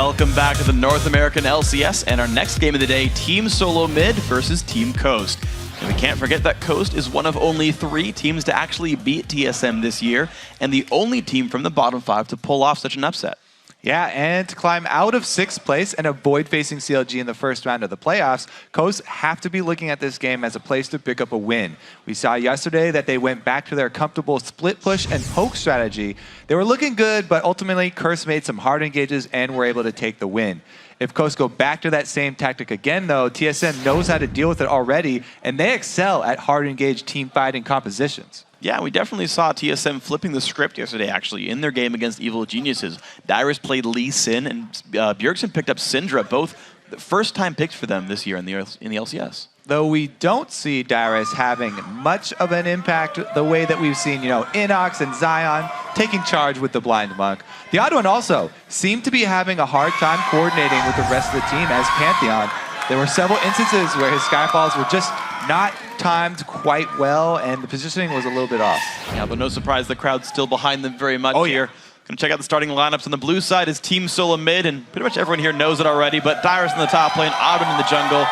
Welcome back to the North American LCS and our next game of the day, Team SoloMid versus Team Coast. And we can't forget that Coast is one of only 3 teams to actually beat TSM this year, and the only team from the bottom 5 to pull off such an upset. Yeah, and to climb out of 6th place and avoid facing CLG in the first round of the playoffs, Coast have to be looking at this game as a place to pick up a win. We saw yesterday that they went back to their comfortable split push and poke strategy. They were looking good, but ultimately Curse made some hard engages and were able to take the win. If Coast go back to that same tactic again, though, TSM knows how to deal with it already, and they excel at hard engaged team fighting compositions. Yeah, we definitely saw TSM flipping the script yesterday, actually, in their game against Evil Geniuses. Dyrus played Sin, and Bjergsen picked up Syndra, both the first-time picks for them this year in the LCS. Though we don't see Dyrus having much of an impact the way that we've seen, Inox and Zion taking charge with the Blind Monk. TheOddOne also seemed to be having a hard time coordinating with the rest of the team as Pantheon. There were several instances where his Skyfalls were just not timed quite well, and the positioning was a little bit off. Yeah, but no surprise, the crowd's still behind them very much here. Yeah. Gonna check out the starting lineups. On the blue side is Team SoloMid, and pretty much everyone here knows it already, but Dyrus in the top lane, OddOne in the jungle,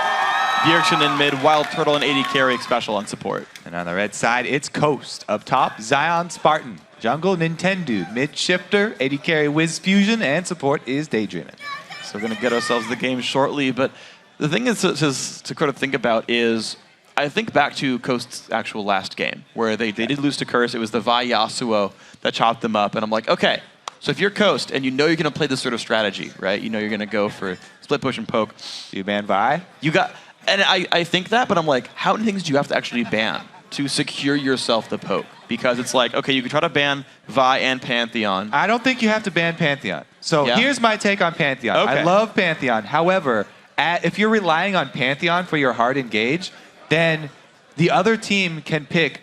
Bjergsen in mid, WildTurtle and AD carry, Xpecial on support. And on the red side, it's Coast. Up top, ZionSpartan. Jungle, Nintendude. Mid, Shiptur. AD carry, WizFujiiN. And support is Daydreamin. So we're gonna get ourselves the game shortly, but the thing is to sort of think about is, I think back to Coast's actual last game, where they did lose to Curse. It was the Vi Yasuo that chopped them up, and I'm like, okay, so if you're Coast and you know you're gonna play this sort of strategy, right? You know you're gonna go for split push and poke. You ban Vi? You got, and I think that, but I'm like, how many things do you have to actually ban to secure yourself the poke? Because it's like, okay, you can try to ban Vi and Pantheon. I don't think you have to ban Pantheon. So here's my take on Pantheon. Okay. I love Pantheon. However, if you're relying on Pantheon for your hard engage, then the other team can pick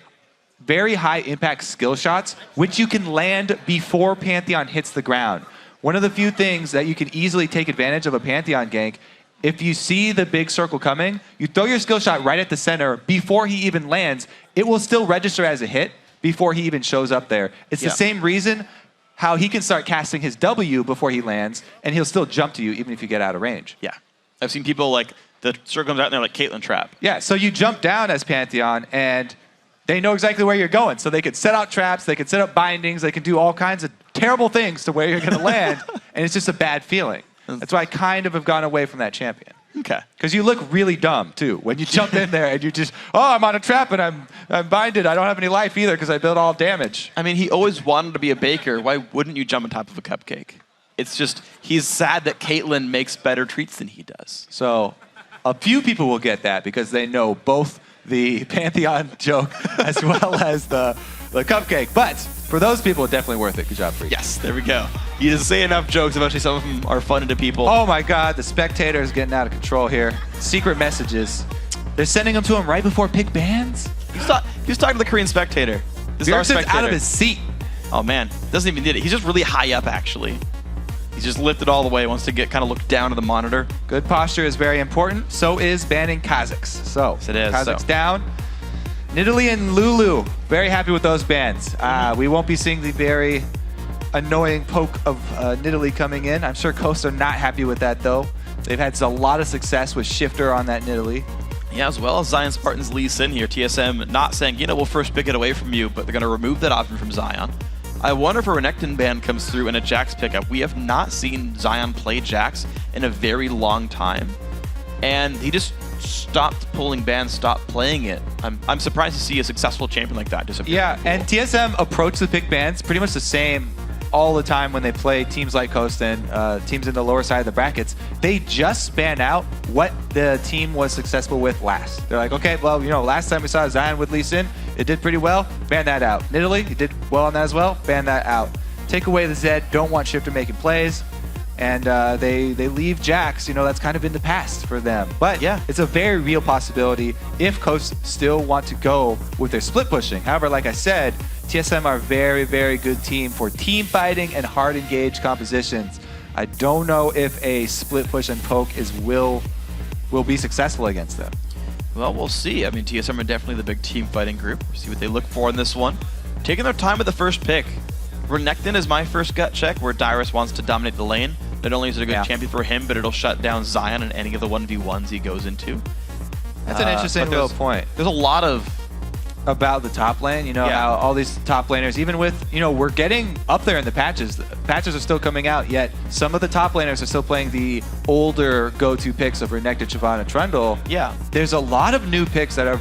very high impact skill shots, which you can land before Pantheon hits the ground. One of the few things that you can easily take advantage of a Pantheon gank, if you see the big circle coming, you throw your skill shot right at the center before he even lands, it will still register as a hit before he even shows up there. It's the same reason how he can start casting his W before he lands, and he'll still jump to you even if you get out of range. Yeah. I've seen people like, the circle comes out and they're like Caitlyn trap. Yeah, so you jump down as Pantheon and they know exactly where you're going. So they could set out traps, they could set up bindings, they can do all kinds of terrible things to where you're going to land, and it's just a bad feeling. That's why I kind of have gone away from that champion. Okay. Because you look really dumb, too, when you jump in there and you just, oh, I'm on a trap and I'm binded. I don't have any life either because I built all damage. I mean, he always wanted to be a baker. Why wouldn't you jump on top of a cupcake? It's just, he's sad that Caitlyn makes better treats than he does. So a few people will get that because they know both the Pantheon joke as well as the cupcake. But for those people, definitely worth it. Good job, Freak. Yes, there we go. You just say enough jokes, eventually some of them are funny to people. Oh my God, the spectator is getting out of control here. Secret messages. They're sending them to him right before pick bans? He was talking to the Korean spectator. This is our Bjergsen's spectator. out of his seat. Oh man, doesn't even need it. He's just really high up, actually. He's just lifted all the way, wants to get kind of look down to the monitor. Good posture is very important. So is banning Kazakhs. So yes, it is. Kazakhs down. Nidalee and Lulu, very happy with those bans. We won't be seeing the very annoying poke of Nidalee coming in. I'm sure Coast are not happy with that, though. They've had a lot of success with Shifter on that Nidalee. Yeah, as well as ZionSpartan's Elise in here. TSM not saying, we'll first pick it away from you, but they're going to remove that option from Zion. I wonder if a Renekton ban comes through in a Jax pickup. We have not seen Zion play Jax in a very long time. And he just stopped pulling bans, stopped playing it. I'm surprised to see a successful champion like that disappear. Yeah, and TSM approach the pick bans pretty much the same all the time when they play teams like Coast and teams in the lower side of the brackets. They just span out what the team was successful with last. They're like, okay, well, last time we saw Zion with Lucian, it did pretty well, ban that out. Nidalee, he did well on that as well, ban that out. Take away the Zed, don't want Shifter making plays, and they leave Jax, that's kind of in the past for them. But yeah, it's a very real possibility if Coast still want to go with their split pushing. However, like I said, TSM are a very, very good team for team fighting and hard engaged compositions. I don't know if a split push and poke will be successful against them. Well, we'll see. I mean, TSM are definitely the big team fighting group. We'll see what they look for in this one. Taking their time with the first pick. Renekton is my first gut check, where Dyrus wants to dominate the lane. Not only is it a good Yeah. champion for him, but it'll shut down Zion in any of the 1v1s he goes into. That's an interesting little point. There's a lot of About the top lane, you know, Yeah. how all these top laners, even with, you know, we're getting up there in the patches. The patches are still coming out, yet some of the top laners are still playing the older go-to picks of Renekton, Shyvana, Trundle. Yeah. There's a lot of new picks that are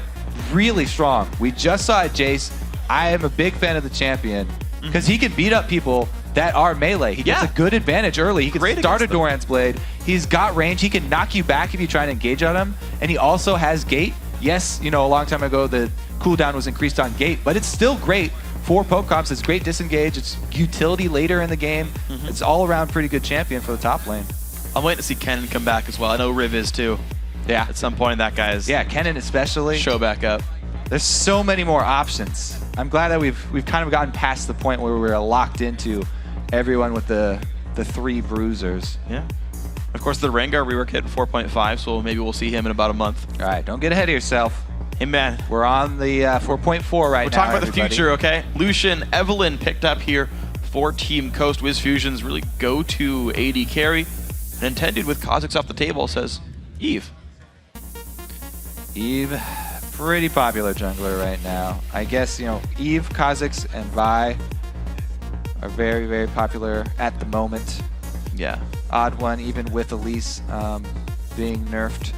really strong. We just saw Jace. I am a big fan of the champion because he can beat up people that are melee. He gets a good advantage early. He can Great start a against them. Doran's Blade. He's got range. He can knock you back if you try to engage on him. And he also has gate. Yes, you know, a long time ago, the cooldown was increased on gate, but it's still great for poke comps. It's great disengage. It's utility later in the game. It's all around pretty good champion for the top lane. I'm waiting to see Kennen come back as well. I know Riv is too. Yeah. At some point, that guy's Yeah, Kennen especially. show back up. There's so many more options. I'm glad that we've kind of gotten past the point where we're locked into everyone with the 3 bruisers. Yeah. Of course, the Rengar rework hit 4.5, so maybe we'll see him in about a month. All right, don't get ahead of yourself. Hey, man. We're on the 4.4 right now. We're talking about everybody. the future, okay? Lucian, Evelynn picked up here for Team Coast. WizFujiiN's really go-to AD carry. Nintendude with Kha'Zix off the table says, Eve. Eve, pretty popular jungler right now. I guess, you know, Eve, Kha'Zix, and Vi are very, very popular at the moment. Yeah. OddOne, even with Elise being nerfed.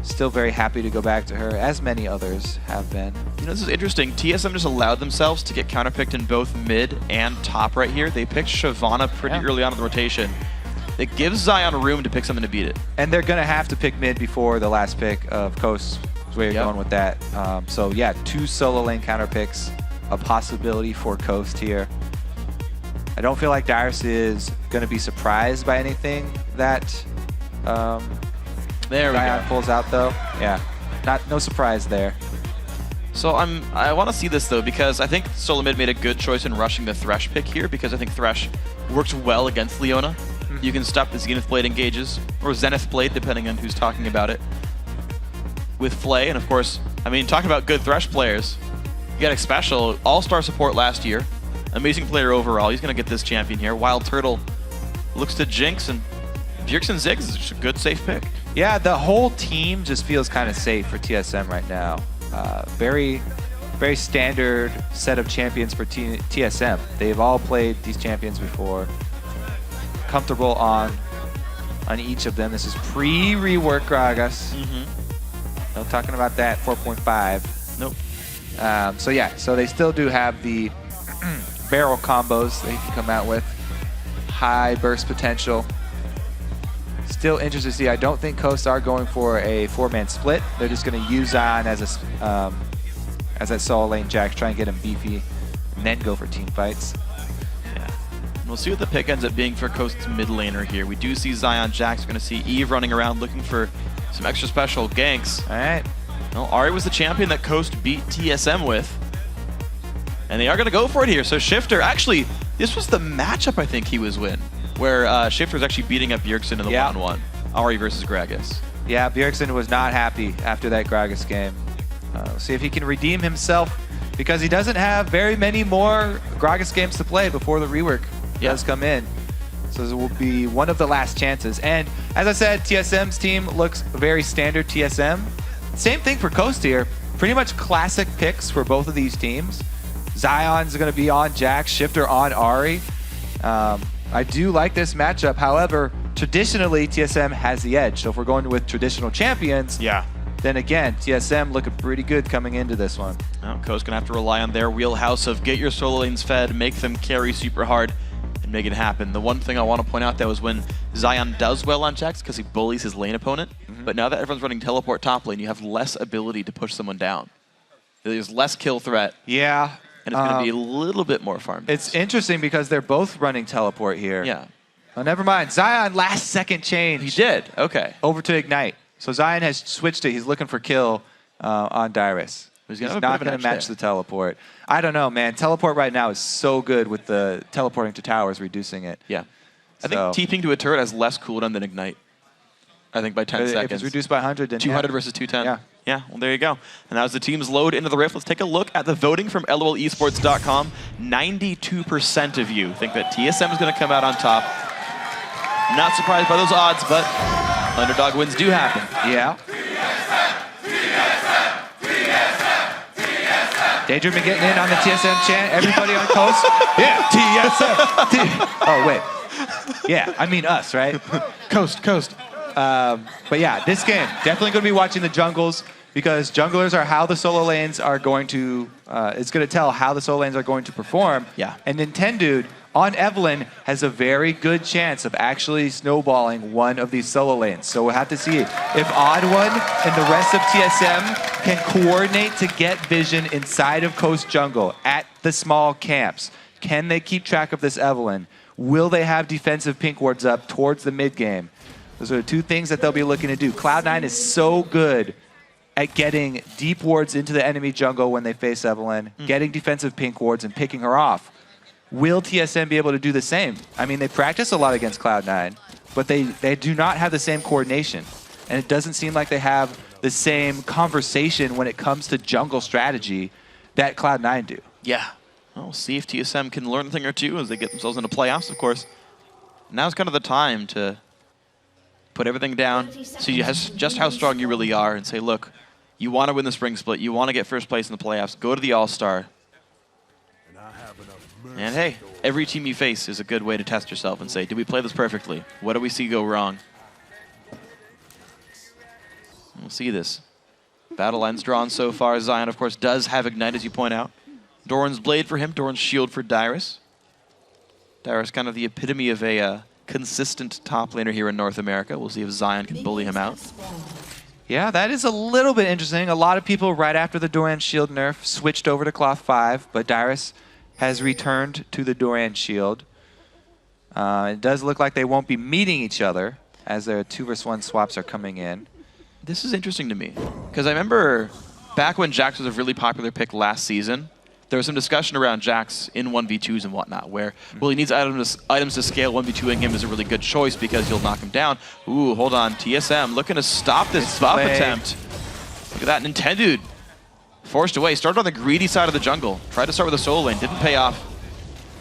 Still very happy to go back to her, as many others have been. You know, this is interesting. TSM just allowed themselves to get counterpicked in both mid and top right here. They picked Shyvana pretty early on in the rotation. It gives Zion room to pick something to beat it. And they're going to have to pick mid before the last pick of Coast. Is where you're going with that. So yeah, 2 solo lane counter picks, a possibility for Coast here. I don't feel like Dyrus is going to be surprised by anything that There we Zion go. pulls out, though. Yeah, no surprise there. So I want to see this though, because I think SoloMid made a good choice in rushing the Thresh pick here, because I think Thresh works well against Leona. You can stop the Zenith Blade engages, or Zenith Blade, depending on who's talking about it, with Flay. And of course, I mean, talking about good Thresh players, you got Xpecial, all-star support last year, amazing player overall. He's going to get this champion here. WildTurtle looks to Jinx, and Bjergsen Ziggs is just a good, safe pick. Yeah, the whole team just feels kind of safe for TSM right now. Very, very standard set of champions for TSM. They've all played these champions before. Comfortable on each of them. This is pre-rework Gragas. No talking about that 4.5. Nope. So yeah, so they still do have the barrel combos they can come out with. High burst potential. Still interested to see. I don't think Coast are going for a 4-man split. They're just going to use Zion as that solo lane Jax, try and get him beefy, and then go for team fights. Yeah. We'll see what the pick ends up being for Coast's mid laner here. We do see Zion Jax. We're going to see Eve running around looking for some extra special ganks. All right. Well, Ahri was the champion that Coast beat TSM with. And they are going to go for it here. So Shiptur, actually, this was the matchup I think he was in, where Shifter's actually beating up Bjergsen in the one-on-one. Ahri versus Gragas. Yeah, Bjergsen was not happy after that Gragas game. We'll see if he can redeem himself, because he doesn't have very many more Gragas games to play before the rework does come in. So this will be one of the last chances. And as I said, TSM's team looks very standard TSM. Same thing for Coast here. Pretty much classic picks for both of these teams. Zion's going to be on Jax, Shiptur on Ahri. I do like this matchup. However, traditionally, TSM has the edge. So if we're going with traditional champions, then again, TSM looking pretty good coming into this one. Well, Coast going to have to rely on their wheelhouse of get your solo lanes fed, make them carry super hard, and make it happen. The one thing I want to point out, though, is when Zion does well on Jax, because he bullies his lane opponent. But now that everyone's running teleport top lane, you have less ability to push someone down. There's less kill threat. Yeah. And it's going to be a little bit more farm. It's interesting because they're both running teleport here. Yeah. Oh, never mind. Zion last second change. He did. Okay. Over to Ignite. So Zion has switched it. He's looking for kill on Dyrus. He's not going to match the teleport. I don't know, man. Teleport right now is so good with the teleporting to towers, reducing it. Yeah. I think TPing to a turret has less cooldown than Ignite. I think by 10 seconds. If it's reduced by 100, then 200 versus 210. Yeah. Yeah, well, there you go. And that was the teams load into the Rift. Let's take a look at the voting from LOLesports.com. 92% of you think that TSM is going to come out on top. Not surprised by those odds, but underdog wins do happen. Yeah. Daydreamin getting in on the TSM chant. Everybody on Coast. Yeah, TSM. Oh, wait. Yeah, I mean us, right? Coast. But yeah, this game, definitely going to be watching the jungles because junglers are how the solo lanes are going to, it's going to tell how the solo lanes are going to perform. Yeah. And Nintendude on Evelynn has a very good chance of actually snowballing one of these solo lanes. So we'll have to see if ZionSpartan and the rest of TSM can coordinate to get vision inside of Coast Jungle at the small camps. Can they keep track of this Evelynn? Will they have defensive pink wards up towards the mid game? Those are the two things that they'll be looking to do. Cloud9 is so good at getting deep wards into the enemy jungle when they face Evelynn, getting defensive pink wards and picking her off. Will TSM be able to do the same? I mean, they practice a lot against Cloud9, but they do not have the same coordination. And it doesn't seem like they have the same conversation when it comes to jungle strategy that Cloud9 do. Yeah. Well, we'll see if TSM can learn a thing or two as they get themselves into playoffs, of course. Now's kind of the time to put everything down, see just how strong you really are, and say, look, you want to win the spring split, you want to get first place in the playoffs, go to the All-Star. And hey, every team you face is a good way to test yourself and say, did we play this perfectly? What do we see go wrong? We'll see this. Battle lines drawn so far. Zion, of course, does have Ignite, as you point out. Doran's Blade for him, Doran's Shield for Dyrus. Dyrus kind of the epitome of a consistent top laner here in North America. We'll see if Zion can bully him out. Yeah, that is a little bit interesting. A lot of people right after the Doran Shield nerf switched over to Cloth 5, but Dyrus has returned to the Doran Shield. It does look like they won't be meeting each other as their 2-versus-1 swaps are coming in. This is interesting to me, because I remember back when Jax was a really popular pick last season, there was some discussion around Jax in 1v2s and whatnot, where, well, he needs items to scale 1v2ing him is a really good choice because you'll knock him down. Ooh, hold on, TSM looking to stop this buff attempt. Look at that, Nintendude forced away. Started on the greedy side of the jungle. Tried to start with a solo lane, didn't pay off.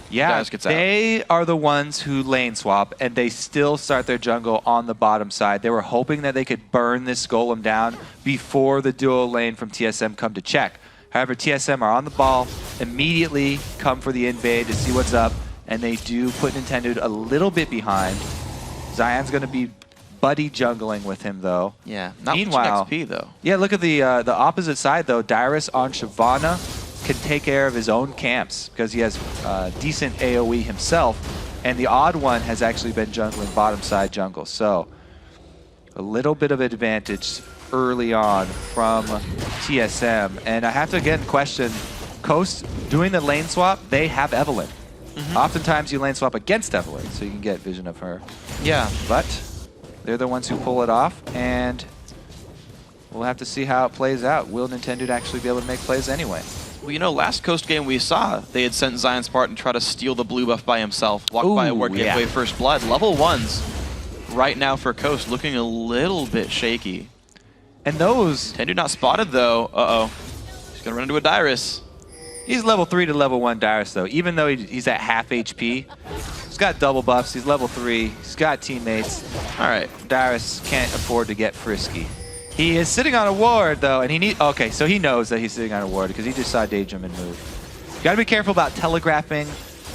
Yeah, they are the ones who lane swap, and they still start their jungle on the bottom side. They were hoping that they could burn this golem down before the dual lane from TSM come to check. However, TSM are on the ball, immediately come for the invade to see what's up, and they do put Nintendude a little bit behind. Zion's going to be buddy jungling with him, though. Yeah, not Meanwhile, much XP, though. Yeah, look at the opposite side, though. Dyrus on Shyvana can take care of his own camps because he has decent AoE himself, and TheOddOne has actually been jungling bottom side jungle. So a little bit of advantage early on from TSM. And I have to again question, Coast doing the lane swap, they have Evelynn. Oftentimes you lane swap against Evelynn so you can get vision of her. Yeah. But they're the ones who pull it off, and we'll have to see how it plays out. Will Nintendude actually be able to make plays anyway? Well, you know, last Coast game we saw, they had sent ZionSpartan to try to steal the blue buff by himself, walked by a ward, gave away first blood. Level 1s right now for Coast looking a little bit shaky. And those... Nintendude not spotted, though. Uh-oh. He's going to run into a Dyrus. He's level 3 to level 1 Dyrus, though. Even though he's at half HP, he's got double buffs. He's level 3. He's got teammates. All right. Dyrus can't afford to get frisky. He is sitting on a ward, though, and he needs... Okay, so he knows that he's sitting on a ward because he just saw Daydreamin move. You got to be careful about telegraphing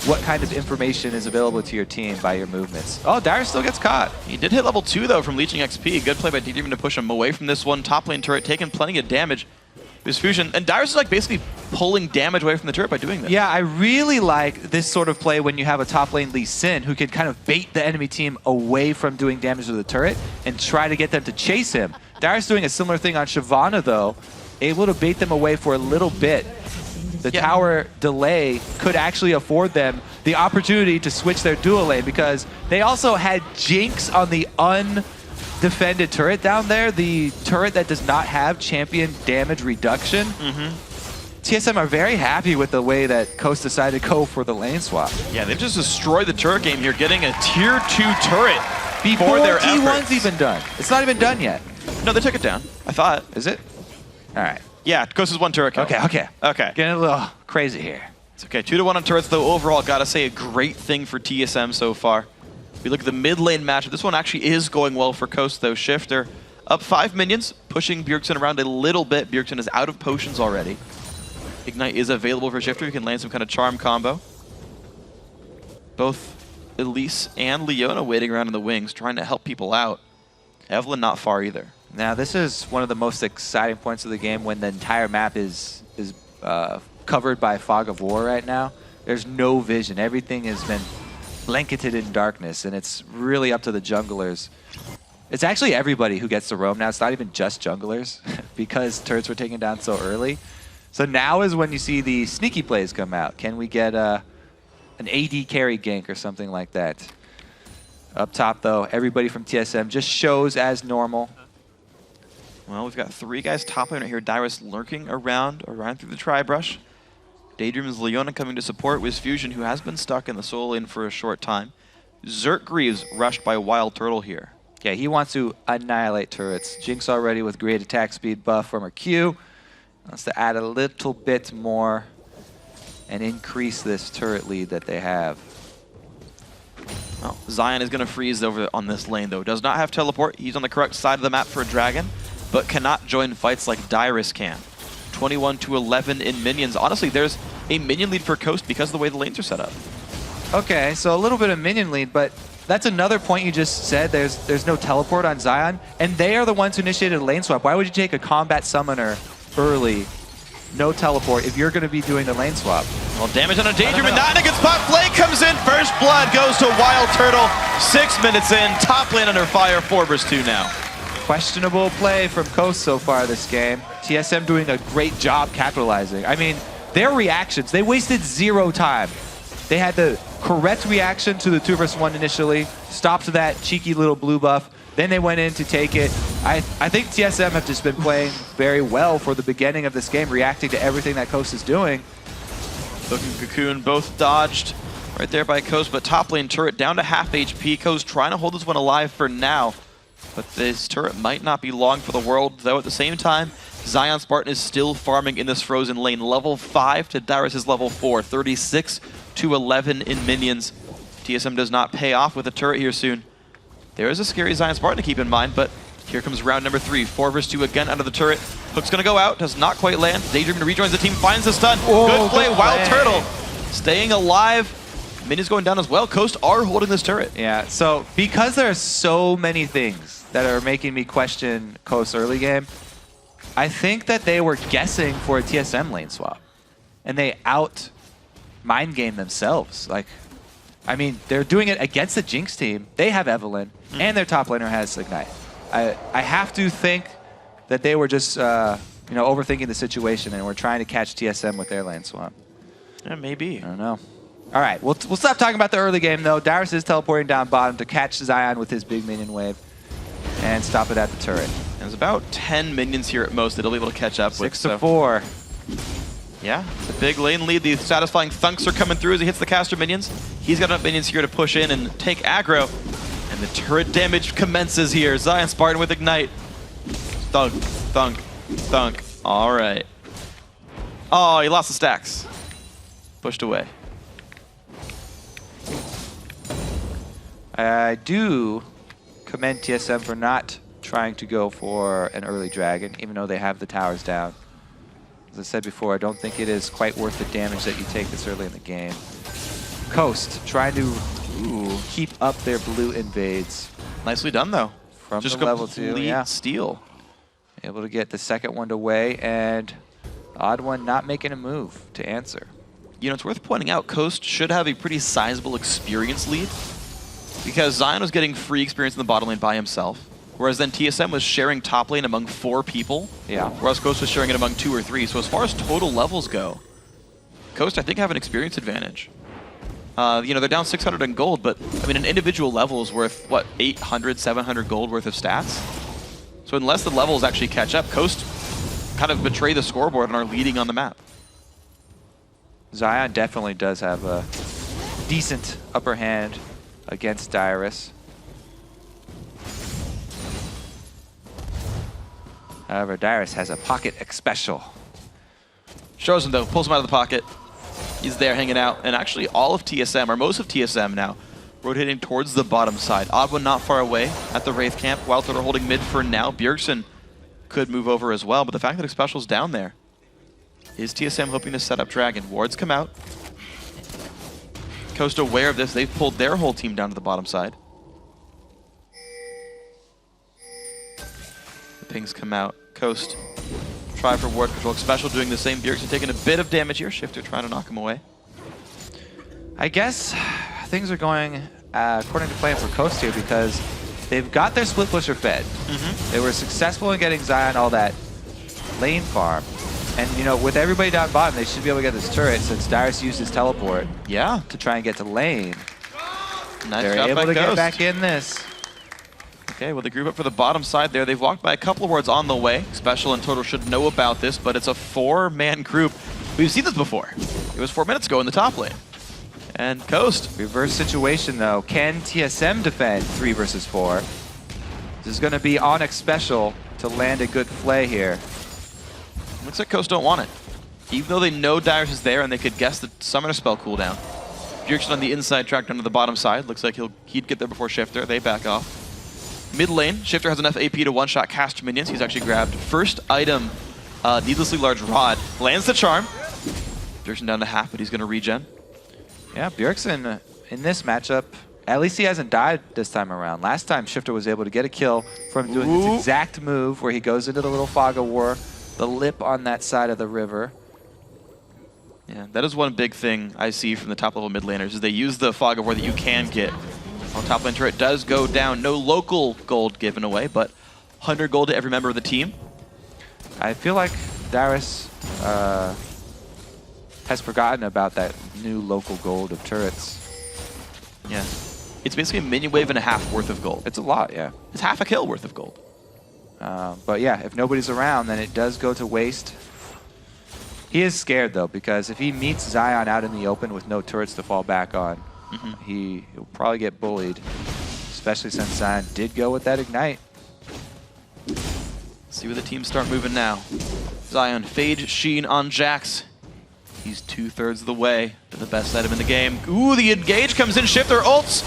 what kind of information is available to your team by your movements. Oh, Dyrus still gets caught. He did hit level 2, though, from leeching XP. Good play by Daydreamin to push him away from this one top lane turret, taking plenty of damage. WizFujiiN, and Dyrus is like basically pulling damage away from the turret by doing this. Yeah, I really like this sort of play when you have a top lane Lee Sin who can kind of bait the enemy team away from doing damage to the turret and try to get them to chase him. Dyrus doing a similar thing on Shyvana, though, able to bait them away for a little bit. The tower delay could actually afford them the opportunity to switch their dual lane because they also had Jinx on the undefended turret down there, the turret that does not have champion damage reduction. TSM are very happy with the way that Coast decided to go for the lane swap. Yeah, they've just destroyed the turret game here, getting a tier 2 turret before their T1's efforts. even done. It's not even done yet. No, they took it down. I thought. Is it? All right. Yeah, Coast is 1 turret kill. Okay. Getting a little crazy here. It's okay. 2-1 on turrets, though. Overall, gotta say a great thing for TSM so far. We look at the mid lane matchup. This one actually is going well for Coast, though. Shifter up 5 minions, pushing Bjergsen around a little bit. Bjergsen is out of potions already. Ignite is available for Shifter. He can land some kind of charm combo. Both Elise and Leona waiting around in the wings, trying to help people out. Evelynn not far either. Now, this is one of the most exciting points of the game when the entire map is covered by fog of war right now. There's no vision. Everything has been blanketed in darkness, and it's really up to the junglers. It's actually everybody who gets to roam now. It's not even just junglers because turrets were taken down so early. So now is when you see the sneaky plays come out. Can we get an AD carry gank or something like that? Up top, though, everybody from TSM just shows as normal. Well, we've got 3 guys top lane right here. Dyrus lurking around through the tri-brush. Daydreamin's Leona coming to support WizFujiiN, who has been stuck in the solo lane for a short time. Zerk Greaves rushed by WildTurtle here. Yeah, he wants to annihilate turrets. Jinx already with great attack speed buff from her Q. Wants to add a little bit more and increase this turret lead that they have. Well, Zion is going to freeze over on this lane, though. Does not have teleport. He's on the correct side of the map for a dragon, but cannot join fights like Dyrus can. 21-11 in minions. Honestly, there's a minion lead for Coast because of the way the lanes are set up. Okay, so a little bit of minion lead, but that's another point you just said. There's no teleport on Zion, and they are the ones who initiated a lane swap. Why would you take a combat summoner early, no teleport, if you're going to be doing the lane swap? Well, damage on a Daydreamin, not in a good spot. Flake comes in, first blood goes to WildTurtle. 6 minutes in, top lane under fire, 4 vs 2 now. Questionable play from Coast so far this game. TSM doing a great job capitalizing. I mean, their reactions, they wasted 0 time. They had the correct reaction to the 2 vs 1 initially, stopped that cheeky little blue buff, then they went in to take it. I think TSM have just been playing very well for the beginning of this game, reacting to everything that Coast is doing. Looking Cocoon, both dodged right there by Coast, but top lane turret down to half HP. Coast trying to hold this one alive for now. But this turret might not be long for the world, though at the same time, ZionSpartan is still farming in this frozen lane. Level 5 to Dyrus' level 4, 36-11 in minions. TSM does not pay off with a turret here soon. There is a scary ZionSpartan to keep in mind, but here comes round number 3. 4 vs 2 again out of the turret. Hook's gonna go out, does not quite land. Daydreamin rejoins the team, finds the stun. Oh, good play, good play. WildTurtle staying alive. Minions going down as well. Coast are holding this turret. Yeah, so because there are so many things that are making me question Coast's early game, I think that they were guessing for a TSM lane swap. And they mind game themselves. Like, I mean, they're doing it against the Jinx team. They have Evelynn, and their top laner has Ignite. I have to think that they were just overthinking the situation and were trying to catch TSM with their lane swap. Yeah, maybe. I don't know. All right, we'll stop talking about the early game, though. Dyrus is teleporting down bottom to catch Zion with his big minion wave and stop it at the turret. There's about 10 minions here at most that he'll be able to catch up with. 6 to 4. Yeah, the big lane lead. The satisfying thunks are coming through as he hits the caster minions. He's got enough minions here to push in and take aggro. And the turret damage commences here. ZionSpartan with Ignite. Thunk, thunk, thunk. All right. Oh, he lost the stacks. Pushed away. I do commend TSM for not trying to go for an early dragon, even though they have the towers down. As I said before, I don't think it is quite worth the damage that you take this early in the game. Coast trying to keep up their blue invades. Nicely done, though. From just the level 2, yeah. Steal. Able to get the second one away, and TheOddOne not making a move to answer. You know, it's worth pointing out, Coast should have a pretty sizable experience lead because Zion was getting free experience in the bottom lane by himself, whereas then TSM was sharing top lane among 4 people, whereas Coast was sharing it among 2 or 3. So as far as total levels go, Coast, I think, have an experience advantage. They're down 600 in gold, but I mean, an individual level is worth, what, 800, 700 gold worth of stats? So unless the levels actually catch up, Coast kind of betray the scoreboard and are leading on the map. Zion definitely does have a decent upper hand against Dyrus. However, Dyrus has a pocket Xpecial. Shows him, though, pulls him out of the pocket. He's there hanging out, and actually all of TSM, or most of TSM now, rotating towards the bottom side. OddOne not far away at the Wraith camp. WildTurtle holding mid for now. Bjergsen could move over as well, but the fact that Xpecial's down there is TSM hoping to set up Dragon. Wards come out. Coast aware of this. They've pulled their whole team down to the bottom side. The pings come out. Coast try for ward control. Xpecial doing the same. Bjergsen taking a bit of damage here. Shiptur trying to knock him away. I guess things are going according to plan for Coast here because they've got their split pusher fed. They were successful in getting Zion all that lane farm. And, you know, with everybody down bottom, they should be able to get this turret since Dyrus used his teleport to try and get to lane. Nice They're job able by to Ghost. get back in this. Okay, well, they group up for the bottom side there. They've walked by a couple of wards on the way. Xpecial and Total should know about this, but it's a 4-man group. We've seen this before. It was 4 minutes ago in the top lane. And Coast. Reverse situation, though. Can TSM defend 3 versus 4? This is going to be on Xpecial to land a good play here. Looks like Coast don't want it. Even though they know Dyrus is there and they could guess the summoner spell cooldown. Bjergsen on the inside track down to the bottom side. Looks like he'd get there before Shiptur. They back off. Mid lane, Shiptur has enough AP to one-shot cast minions. He's actually grabbed first item, needlessly large rod. Lands the charm. Bjergsen down to half, but he's going to regen. Yeah, Bjergsen in this matchup, at least he hasn't died this time around. Last time Shiptur was able to get a kill from doing this exact move where he goes into the little fog of war, the lip on that side of the river. Yeah, that is one big thing I see from the top level mid laners is they use the fog of war that you can get. On top lane turret does go down. No local gold given away, but 100 gold to every member of the team. I feel like Dyrus has forgotten about that new local gold of turrets. Yeah. It's basically a minion wave and a half worth of gold. It's a lot, yeah. It's half a kill worth of gold. But yeah, if nobody's around, then it does go to waste. He is scared, though, because if he meets Zion out in the open with no turrets to fall back on, he'll probably get bullied, especially since Zion did go with that Ignite. See where the teams start moving now. Zion, Phage, Sheen on Jax. He's 2/3 of the way to the best item in the game. Ooh, the engage comes in, Shiptur ults.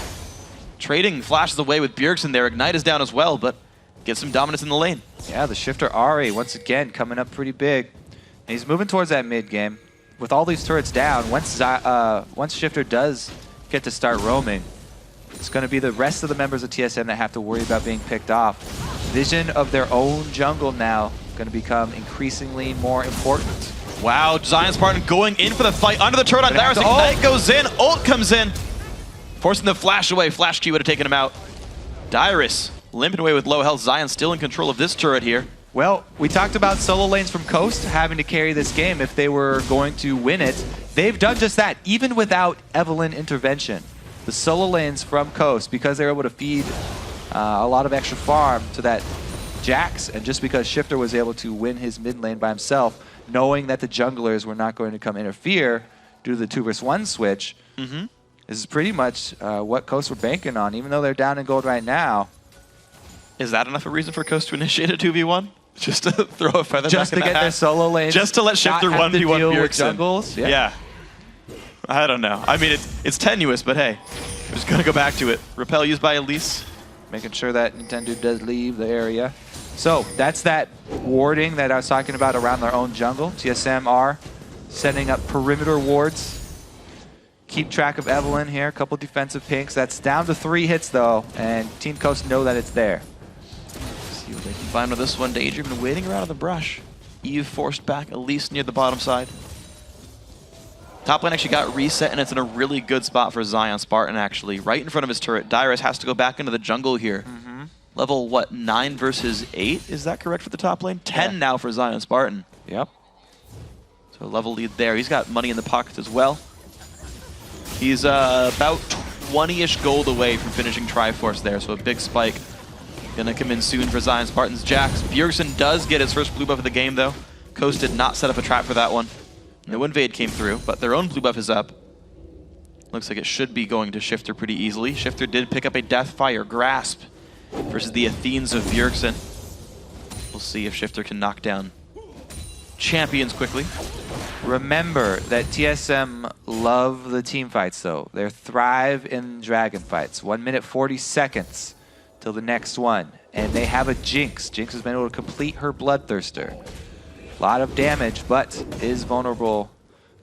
Trading flashes away with Bjergsen there. Ignite is down as well, but gets some dominance in the lane. Yeah, the Shiptur Ahri, once again, coming up pretty big. And he's moving towards that mid game. With all these turrets down, once Shiptur does get to start roaming, it's going to be the rest of the members of TSM that have to worry about being picked off. Vision of their own jungle now going to become increasingly more important. Wow, ZionSpartan going in for the fight under the turret on Dyrus. Ignite goes in, ult comes in, forcing the flash away. Flash Q would have taken him out. Dyrus limping away with low health. Zion still in control of this turret here. Well, we talked about solo lanes from Coast having to carry this game if they were going to win it. They've done just that, even without Evelynn intervention. The solo lanes from Coast, because they're able to feed a lot of extra farm to that Jax, and just because Shiptur was able to win his mid lane by himself, knowing that the junglers were not going to come interfere due to the 2 versus 1 switch, this is pretty much what Coast were banking on, even though they're down in gold right now. Is that enough of a reason for Coast to initiate a 2v1? Just to throw a feather just back in to get the hat? their solo lanes. Just to let Shiptur 1v1 Bjergsen. Jungles. Yeah. I don't know. I mean, it's tenuous, but hey, we're just going to go back to it. Repel used by Elise. Making sure that Nintendo does leave the area. So that's that warding that I was talking about around their own jungle. TSM are setting up perimeter wards. Keep track of Evelynn here. A couple defensive pinks. That's down to 3 hits, though, and Team Coast know that it's there. See what they can find with this one. Daydreamin waiting around in the brush. Eve forced back, Elise near the bottom side. Top lane actually got reset, and it's in a really good spot for ZionSpartan, actually. Right in front of his turret. Dyrus has to go back into the jungle here. Level, what, 9 versus 8? Is that correct for the top lane? 10 now for ZionSpartan. Yep. So level lead there. He's got money in the pockets as well. He's about 20-ish gold away from finishing Triforce there, so a big spike. Gonna come in soon for ZionSpartan's Jax. Bjergsen does get his first blue buff of the game, though. Coast did not set up a trap for that one. No invade came through, but their own blue buff is up. Looks like it should be going to Shiptur pretty easily. Shiptur did pick up a Deathfire Grasp versus the Athenes of Bjergsen. We'll see if Shiptur can knock down champions quickly. Remember that TSM love the team fights, though. They thrive in dragon fights. 1 minute 40 seconds till the next one. And they have a Jinx. Jinx has been able to complete her Bloodthirster. A lot of damage, but is vulnerable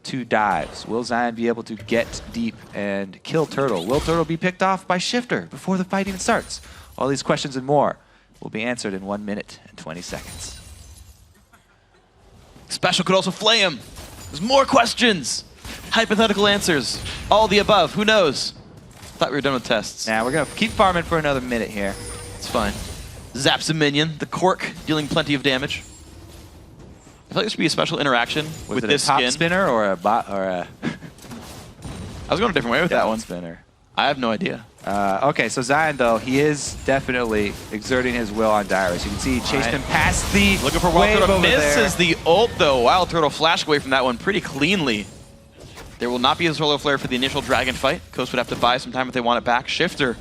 to dives. Will Zion be able to get deep and kill Turtle? Will Turtle be picked off by Shifter before the fight even starts? All these questions and more will be answered in 1 minute and 20 seconds. Xpecial could also flay him. There's more questions. Hypothetical answers. All the above. Who knows? Thought we were done with tests. Now we're going to keep farming for another minute here. It's fine. Zaps a minion. The cork dealing plenty of damage. I feel like there should be a special interaction with this top skin. Spinner or a bot or a... I was going a different way with that one. Spinner. I have no idea. Okay, so Zion, though, he is definitely exerting his will on Dyrus. You can see he chased him past the Looking for wave WildTurtle. over Misses there. the ult, though. WildTurtle flashed away from that one pretty cleanly. There will not be a solar flare for the initial dragon fight. Coast would have to buy some time if they want it back. Shifter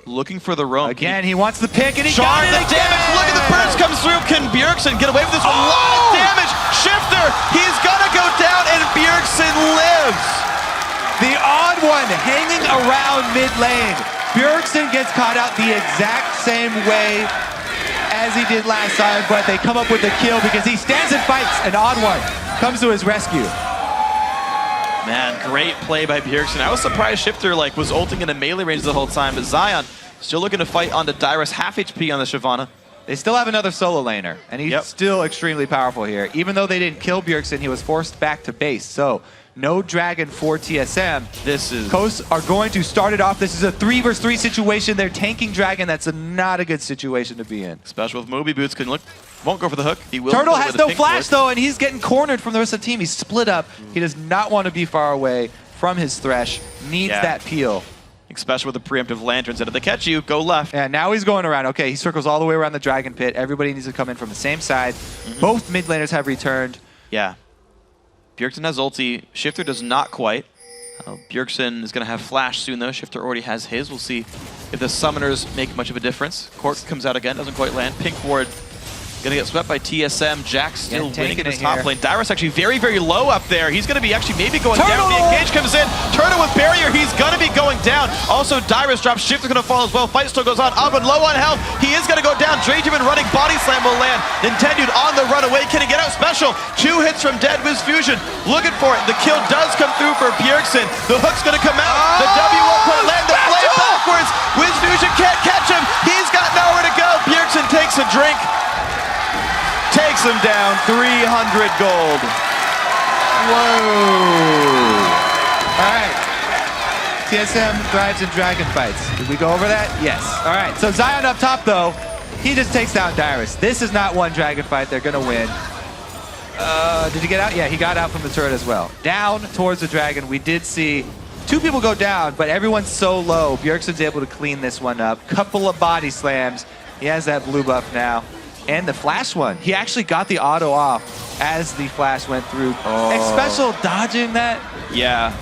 looking for the roam. Again, he wants the pick, and he got it the again! damage. Look at the burst comes through. Can Bjergsen get away with this? A lot of damage. Shifter, he's gonna go down, and Bjergsen lives. The odd one hanging around mid lane. Bjergsen gets caught out the exact same way as he did last time, but they come up with the kill because he stands and fights. An odd one comes to his rescue. Man, great play by Bjergsen. I was surprised Shifter was ulting in a melee range the whole time, but Zion still looking to fight onto Dyrus, half HP on the Shyvana. They still have another solo laner, and he's still extremely powerful here. Even though they didn't kill Bjergsen, he was forced back to base. So no dragon for TSM. Coast are going to start it off. This is a 3 versus 3 situation. They're tanking dragon. That's not a good situation to be in. Special with Moby Boots won't go for the hook. He will. Turtle has no flash though, and he's getting cornered from the rest of the team. He's split up. He does not want to be far away from his Thresh. Needs that peel. Especially with the preemptive lantern. Said if they catch you, go left. And now he's going around. Okay, he circles all the way around the dragon pit. Everybody needs to come in from the same side. Both mid laners have returned. Yeah. Bjergsen has ulti. Shifter does not quite. Bjergsen is going to have flash soon, though. Shifter already has his. We'll see if the summoners make much of a difference. Cork comes out again. Doesn't quite land. Pink Ward going to get swept by TSM. Jack still winning in his top lane. Dyrus actually very, very low up there. He's going to be actually maybe going down. The engage comes in. Turtle with barrier. He's going to be going down. Also, Dyrus drops. Shifter's going to fall as well. Fight still goes on. Oven low on health. He is going to go down. Daydreamin running. Body slam will land. Nintendude on the runaway. Can he get out? Special. 2 hits from dead WizFujiiN. Looking for it. The kill does come through for Bjergsen. The hook's going to come out. The W won't quite land. The flame backwards. WizFujiiN can't catch him. He's got nowhere to go. Bjergsen takes a drink. Takes him down, 300 gold. Whoa. All right. TSM thrives in dragon fights. Did we go over that? Yes. All right. So Zion up top, though. He just takes down Dyrus. This is not one dragon fight. They're going to win. Did he get out? Yeah, he got out from the turret as well. Down towards the dragon. We did see 2 people go down, but everyone's so low. Bjergsen's able to clean this one up. Couple of body slams. He has that blue buff now. And the flash one. He actually got the auto off as the flash went through. Xpecial dodging that. Yeah.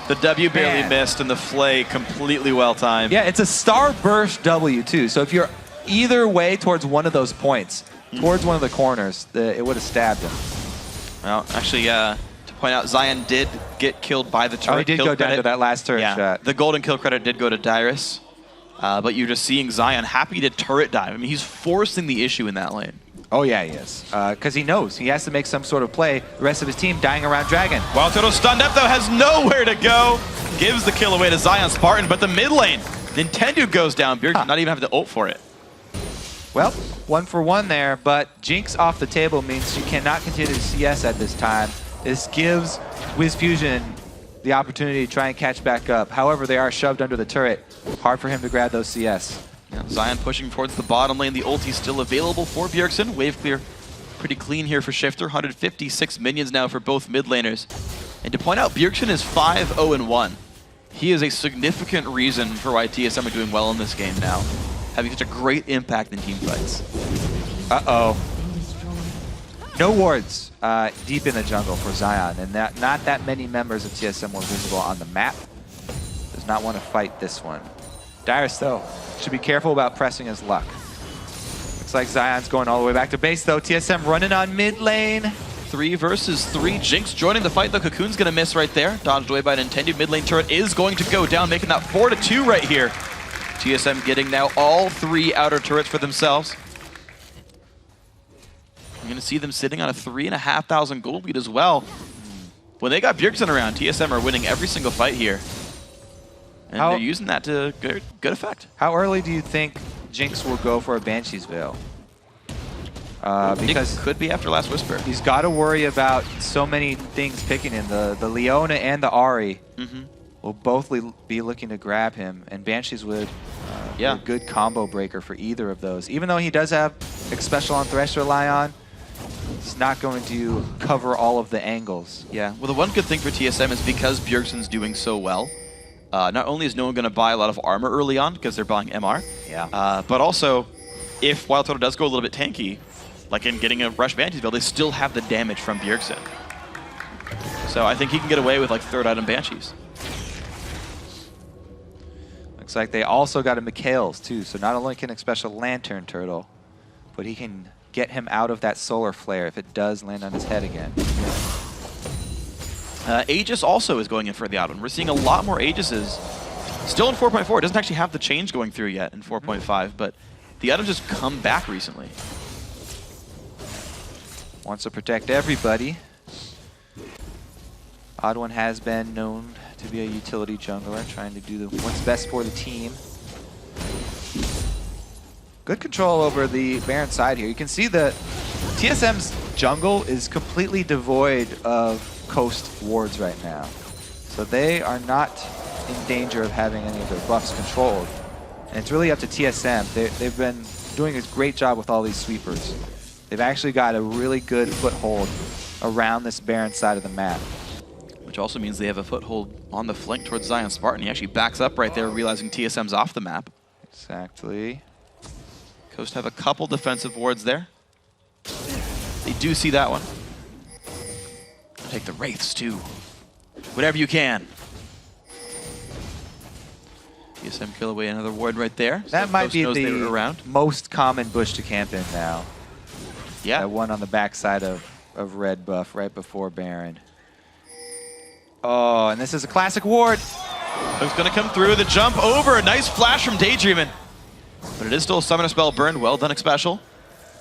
The W barely missed and the flay completely well timed. Yeah, it's a star burst W too. So if you're either way towards one of those points, towards one of the corners, it would have stabbed him. Well, actually, to point out, Zion did get killed by the turret. Oh, he did go down to that last turret shot. The golden kill credit did go to Dyrus. But you're just seeing Zion happy to turret dive. I mean, he's forcing the issue in that lane. Oh, yeah, he is. Because he knows he has to make some sort of play. The rest of his team dying around Dragon. WildTurtle stunned up, though, has nowhere to go. Gives the kill away to ZionSpartan, but the mid lane, Nintendu goes down. Bjerg not even having to ult for it. Well, 1 for 1 there, but Jinx off the table means she cannot continue to CS at this time. This gives WizFujiiN the opportunity to try and catch back up. However, they are shoved under the turret. Hard for him to grab those CS. Yeah, Zion pushing towards the bottom lane. The ulti still available for Bjergsen. Wave clear pretty clean here for Shifter. 156 minions now for both mid laners. And to point out, Bjergsen is 5-0-1. He is a significant reason for why TSM are doing well in this game now, having such a great impact in team fights. Uh-oh. No wards deep in the jungle for Zion, and not that many members of TSM were visible on the map. Does not want to fight this one. Dyrus, though, should be careful about pressing his luck. Looks like Zion's going all the way back to base, though. TSM running on mid lane. 3 versus 3. Jinx joining the fight, though. Cocoon's going to miss right there. Dodged away by Nintendo. Mid lane turret is going to go down, making that 4-2 right here. TSM getting now all 3 outer turrets for themselves. You're going to see them sitting on a 3,500 gold lead as well. When they got Bjergsen around, TSM are winning every single fight here. And they're using that to good effect. How early do you think Jinx will go for a Banshee's Veil? Because it could be after Last Whisper. He's got to worry about so many things picking him. The Leona and the Ahri will both be looking to grab him, and Banshee's would be a good combo breaker for either of those. Even though he does have Xpecial on Thresh to rely on, it's not going to cover all of the angles. Yeah, well, the one good thing for TSM is because Bjergsen's doing so well, not only is no one going to buy a lot of armor early on because they're buying MR, but also if WildTurtle does go a little bit tanky, like in getting a Rush Banshee's Veil, they still have the damage from Bjergsen. So I think he can get away with like 3rd item Banshees. Looks like they also got a Mikhail's too, so not only can Xpecial Lantern Turtle, but he can get him out of that solar flare if it does land on his head again. Aegis also is going in for the odd one. We're seeing a lot more Aegises. Still in 4.4. It doesn't actually have the change going through yet in 4.5, but the items just come back recently. Wants to protect everybody. OddOne has been known to be a utility jungler, trying to do what's best for the team. Good control over the Baron side here. You can see that TSM's jungle is completely devoid of Coast wards right now. So they are not in danger of having any of their buffs controlled. And it's really up to TSM. They've been doing a great job with all these sweepers. They've actually got a really good foothold around this Baron side of the map. Which also means they have a foothold on the flank towards ZionSpartan. He actually backs up right there, realizing TSM's off the map. Exactly. Coast have a couple defensive wards there. They do see that one. Take the Wraiths too. Whatever you can. TSM kill away another ward right there. That so might Coast be knows the they were around. most common bush to camp in now. Yeah. That one on the backside of red buff right before Baron. Oh, and this is a classic ward. It's going to come through the jump over. A nice flash from Daydreamin. But it is still a summoner spell burned. Well done, Xpecial.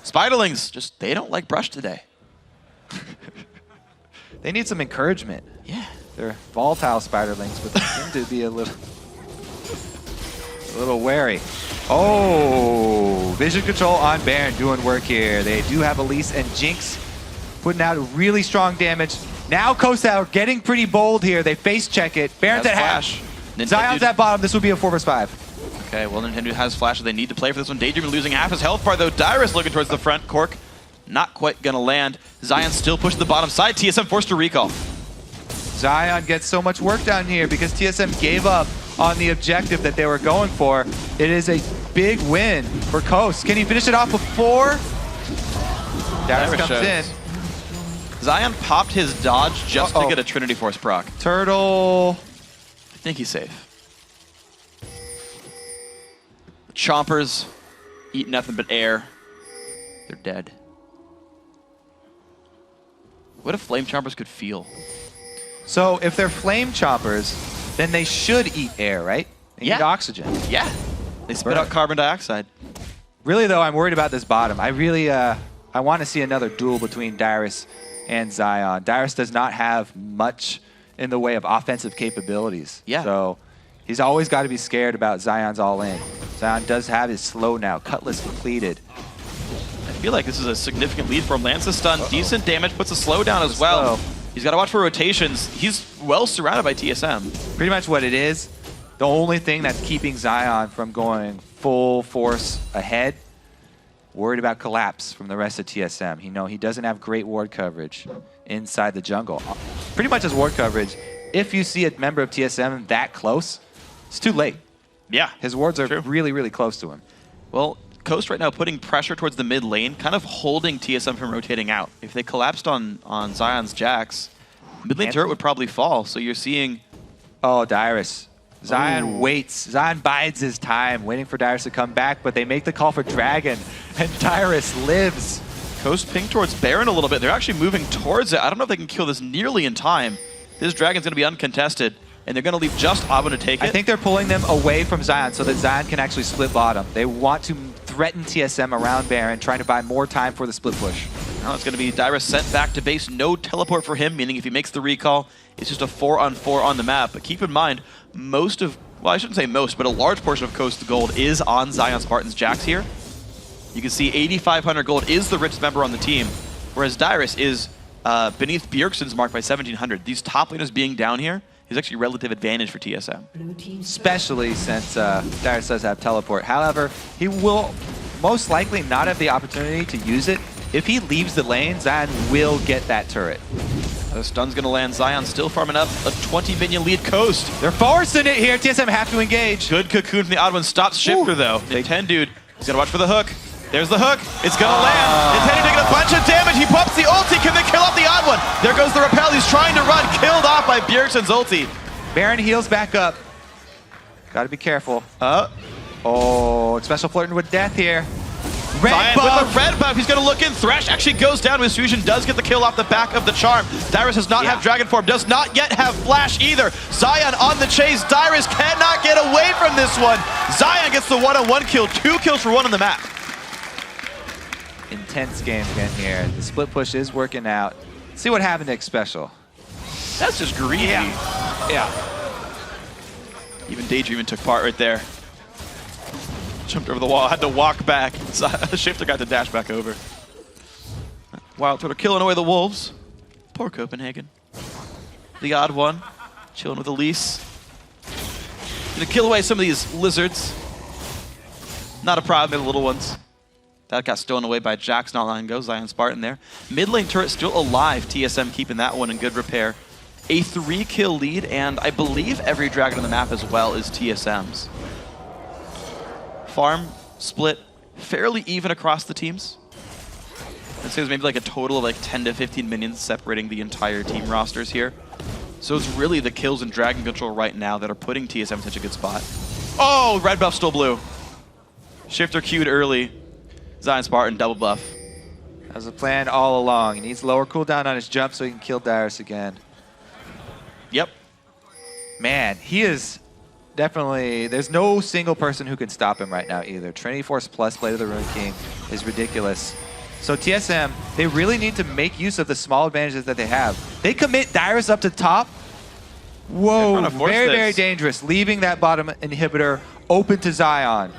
Spiderlings, just they don't like brush today. They need some encouragement. Yeah. They're volatile spiderlings, but they seem to be a little wary. Oh, vision control on Baron doing work here. They do have Elise and Jinx putting out really strong damage. Now Coast are getting pretty bold here. They face check it. Baron's at half. Zion's at bottom. This would be a 4 vs 5. Okay, well, Nintendo has flash, so they need to play for this one. Daydreamin losing half his health bar, though. Dyrus looking towards the front. Cork not quite going to land. Zion still pushed the bottom side. TSM forced to recall. Zion gets so much work done here because TSM gave up on the objective that they were going for. It is a big win for Coast. Can he finish it off before? Dyrus comes in. Zion popped his dodge just to get a Trinity Force proc. Turtle. I think he's safe. The Chompers eat nothing but air. They're dead. What if Flame Chompers could feel? So if they're Flame Chompers, then they should eat air, right? They need oxygen. Yeah. They spit out carbon dioxide. Really, though, I'm worried about this bottom. I really I want to see another duel between Dyrus and Zion. Dyrus does not have much in the way of offensive capabilities. Yeah. So he's always got to be scared about Zion's all-in. Zion does have his slow now. Cutlass completed. I feel like this is a significant lead for him. Lands the stun, decent damage, puts a slow down as well. He's got to watch for rotations. He's well surrounded by TSM. Pretty much what it is. The only thing that's keeping Zion from going full force ahead, worried about collapse from the rest of TSM. He doesn't have great ward coverage inside the jungle. Pretty much his ward coverage, if you see a member of TSM that close, it's too late. Yeah. His wards are really, really close to him. Well, Coast right now putting pressure towards the mid lane, kind of holding TSM from rotating out. If they collapsed on Zion's Jax, mid lane turret would probably fall. So you're seeing... Oh, Dyrus. Zion waits. Zion bides his time, waiting for Dyrus to come back, but they make the call for Dragon, and Dyrus lives. Coast ping towards Baron a little bit. They're actually moving towards it. I don't know if they can kill this nearly in time. This Dragon's going to be uncontested, and they're going to leave just OddOne to take it. I think they're pulling them away from Zion so that Zion can actually split bottom. They want to threaten TSM around Baron, trying to buy more time for the split push. Now it's going to be Dyrus sent back to base. No teleport for him, meaning if he makes the recall, it's just a 4-on-4 on the map. But keep in mind, most of, well, I shouldn't say most, but a large portion of Coast Gold is on ZionSpartan's Jax here. You can see 8,500 gold is the richest member on the team, whereas Dyrus is beneath Bjergsen's mark by 1,700. These top laners being down here is actually a relative advantage for TSM. Especially since Dyrus does have teleport. However, he will most likely not have the opportunity to use it. If he leaves the lane, Zion will get that turret. The stun's going to land. Zion still farming up a 20-minion lead Coast. They're forcing it here. TSM have to engage. Good cocoon from the OddOne. Stops Shiptur, though. Nintendude, he's going to watch for the hook. There's the hook. It's going to land. Nintendude taking a bunch of damage. He pops the ulti. Can they kill off the OddOne? There goes the repel. He's trying to run. Killed off by Bjergsen's ulti. Baron heals back up. Got to be careful. Oh, Xpecial flirting with death here. Red buff. With the red buff, he's going to look in. Thresh actually goes down. WizFujiiN does get the kill off the back of the charm. Dyrus does not have Dragon Form, does not yet have Flash either. Zion on the chase. Dyrus cannot get away from this one. Zion gets the 1-on-1 kill. 2 kills for 1 on the map. Intense game again here. The split push is working out. Let's see what happened to Xpecial. That's just greedy. Yeah. Even Daydreamin took part right there. Jumped over the wall, had to walk back. Shifter got to dash back over. WildTurtle killing away the wolves. Poor Copenhagen. TheOddOne chilling with Elise. Gonna kill away some of these lizards. Not a problem, they're the little ones. That got stolen away by Jax not long ago. ZionSpartan there. Mid lane turret still alive. TSM keeping that one in good repair. A 3-kill lead, and I believe every dragon on the map as well is TSM's. Farm split fairly even across the teams. I'd say there's maybe like a total of like 10 to 15 minions separating the entire team rosters here. So it's really the kills and dragon control right now that are putting TSM in such a good spot. Oh, red buff still blue. Shifter queued early. ZionSpartan double buff. That was the plan all along. He needs lower cooldown on his jump so he can kill Dyrus again. Yep. Man, he is definitely, there's no single person who can stop him right now either. Trinity Force plus Blade of the Ruined King is ridiculous. So TSM, they really need to make use of the small advantages that they have. They commit Dyrus up to top. Whoa, very dangerous. Leaving that bottom inhibitor open to Zion.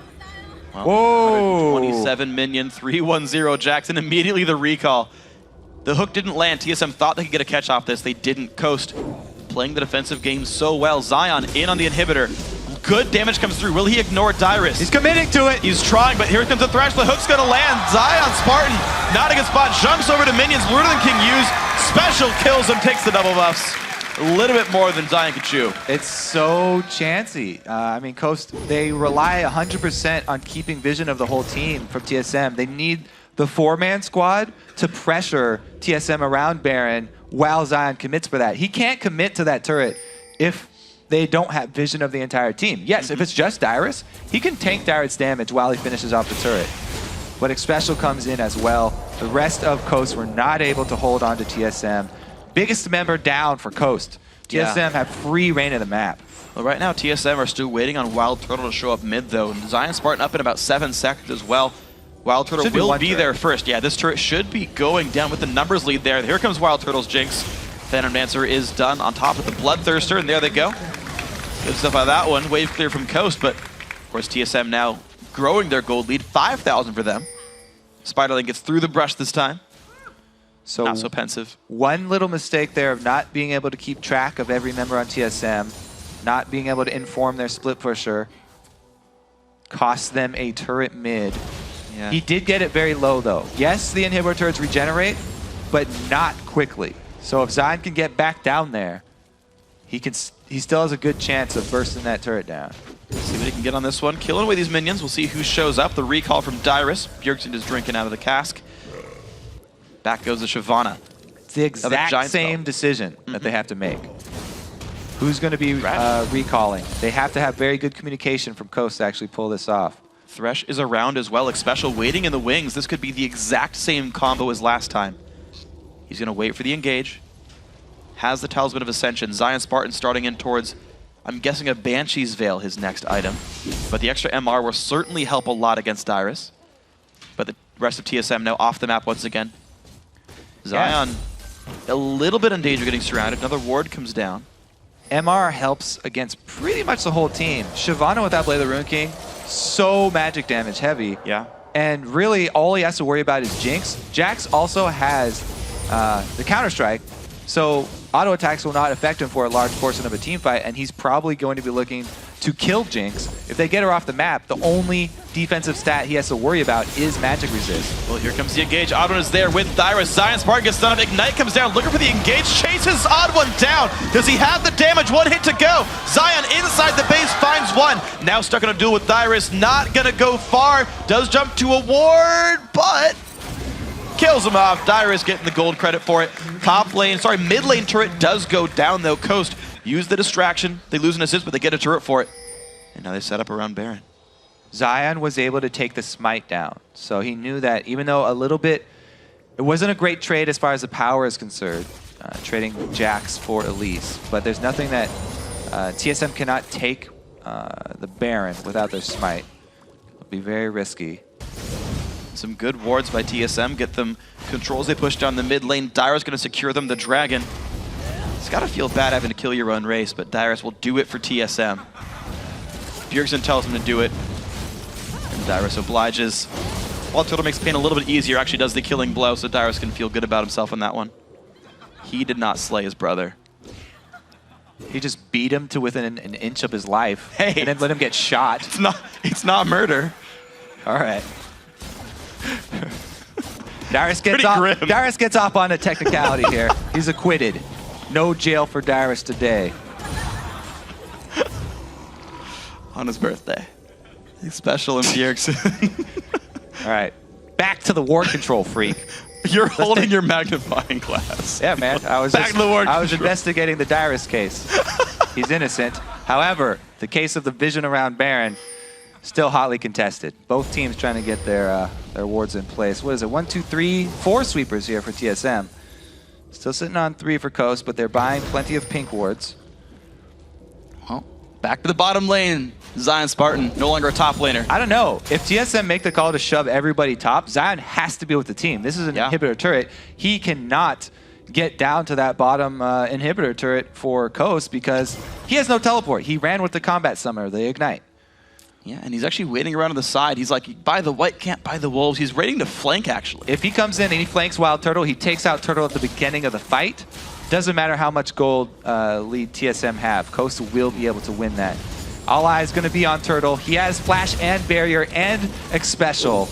Well, whoa. 27 minion, 3-1-0 Jackson. Immediately the recall. The hook didn't land. TSM thought they could get a catch off this. They didn't. Coast playing the defensive game so well. Zion in on the inhibitor. Good damage comes through. Will he ignore Dyrus? He's committing to it. He's trying, but here comes the Thresh. The hook's going to land. ZionSpartan, not a good spot. Jumps over to minions. Lure than King use. Special kills him, takes the double buffs. A little bit more than Zion could chew. It's so chancy. I mean, Coast, they rely 100% on keeping vision of the whole team from TSM. They need the 4-man squad to pressure TSM around Baron while Zion commits for that. He can't commit to that turret if they don't have vision of the entire team. Yes, if it's just Dyrus, he can tank Dyrus damage while he finishes off the turret. But Xpecial comes in as well. The rest of Coast were not able to hold on to TSM. Biggest member down for Coast. TSM have free reign of the map. Well, right now, TSM are still waiting on WildTurtle to show up mid, though. And ZionSpartan up in about 7 seconds as well. WildTurtle will be there first. Yeah, this turret should be going down with the numbers lead there. Here comes WildTurtle's Jinx. Phantom Dancer is done on top of the Bloodthirster, and there they go. Good stuff out of that one. Wave clear from Coast, but of course TSM now growing their gold lead. 5,000 for them. Spiderling gets through the brush this time. So not so pensive. One little mistake there of not being able to keep track of every member on TSM, not being able to inform their split pusher, cost them a turret mid. Yeah. He did get it very low though. Yes, the inhibitor turrets regenerate, but not quickly. So if Zion can get back down there, he still has a good chance of bursting that turret down. Let's see what he can get on this one. Killing away these minions. We'll see who shows up. The recall from Dyrus. Bjergsen is drinking out of the cask. Back goes the Shyvana. It's the exact same decision that they have to make. Who's going to be recalling? They have to have very good communication from Coast to actually pull this off. Thresh is around as well. Xpecial waiting in the wings. This could be the exact same combo as last time. He's going to wait for the engage. Has the Talisman of Ascension. ZionSpartan starting in towards, I'm guessing, a Banshee's Veil, his next item. But the extra MR will certainly help a lot against Dyrus. But the rest of TSM now off the map once again. Zion, a little bit in danger getting surrounded. Another ward comes down. MR helps against pretty much the whole team. Shyvana without Blade of the Ruined King, so magic damage heavy. Yeah. And really, all he has to worry about is Jinx. Jax also has the Counter-Strike, so auto attacks will not affect him for a large portion of a team fight, and he's probably going to be looking to kill Jinx. If they get her off the map, the only defensive stat he has to worry about is magic resist. Well, here comes the engage. OddOne is there with Dyrus. ZionSpartan gets stunned. Ignite comes down, looking for the engage, chases OddOne down. Does he have the damage? One hit to go. Zion inside the base finds one. Now stuck in a duel with Dyrus. Not gonna go far. Does jump to a ward, but kills him off. Dyrus getting the gold credit for it. Mid lane turret does go down though. Coast use the distraction. They lose an assist, but they get a turret for it. And now they set up around Baron. Zion was able to take the smite down. So he knew that even though a little bit, it wasn't a great trade as far as the power is concerned, trading Jax for Elise. But there's nothing that TSM cannot take the Baron without their smite. It'll be very risky. Some good wards by TSM, get them controls. They push down the mid lane. Dyrus going to secure them, the dragon. It's got to feel bad having to kill your own race, but Dyrus will do it for TSM. Bjergsen tells him to do it, and Dyrus obliges. WildTurtle makes pain a little bit easier, actually does the killing blow, so Dyrus can feel good about himself on that one. He did not slay his brother. He just beat him to within an inch of his life, hey, and then let him get shot. It's not murder. All right. Dyrus gets off on a technicality here. He's acquitted. No jail for Dyrus today. On his birthday. Xpecial and Bjergsen. All right. Back to the ward control, freak. You're holding your magnifying glass. Yeah, man. I was investigating the Dyrus case. He's innocent. However, the case of the vision around Baron, still hotly contested. Both teams trying to get their wards in place. What is it? 1, 2, 3, 4 sweepers here for TSM. Still sitting on 3 for Coast, but they're buying plenty of pink wards. Well, back to the bottom lane. ZionSpartan, no longer a top laner. I don't know. If TSM make the call to shove everybody top, Zion has to be with the team. This is an inhibitor turret. He cannot get down to that bottom inhibitor turret for Coast because he has no teleport. He ran with the combat summoner, the Ignite. Yeah, and he's actually waiting around on the side. He's like, buy the white, can't buy the wolves. He's waiting to flank, actually. If he comes in and he flanks WildTurtle, he takes out Turtle at the beginning of the fight. Doesn't matter how much gold lead TSM have. Coast will be able to win that. All eyes going to be on Turtle. He has Flash and Barrier and Xpecial.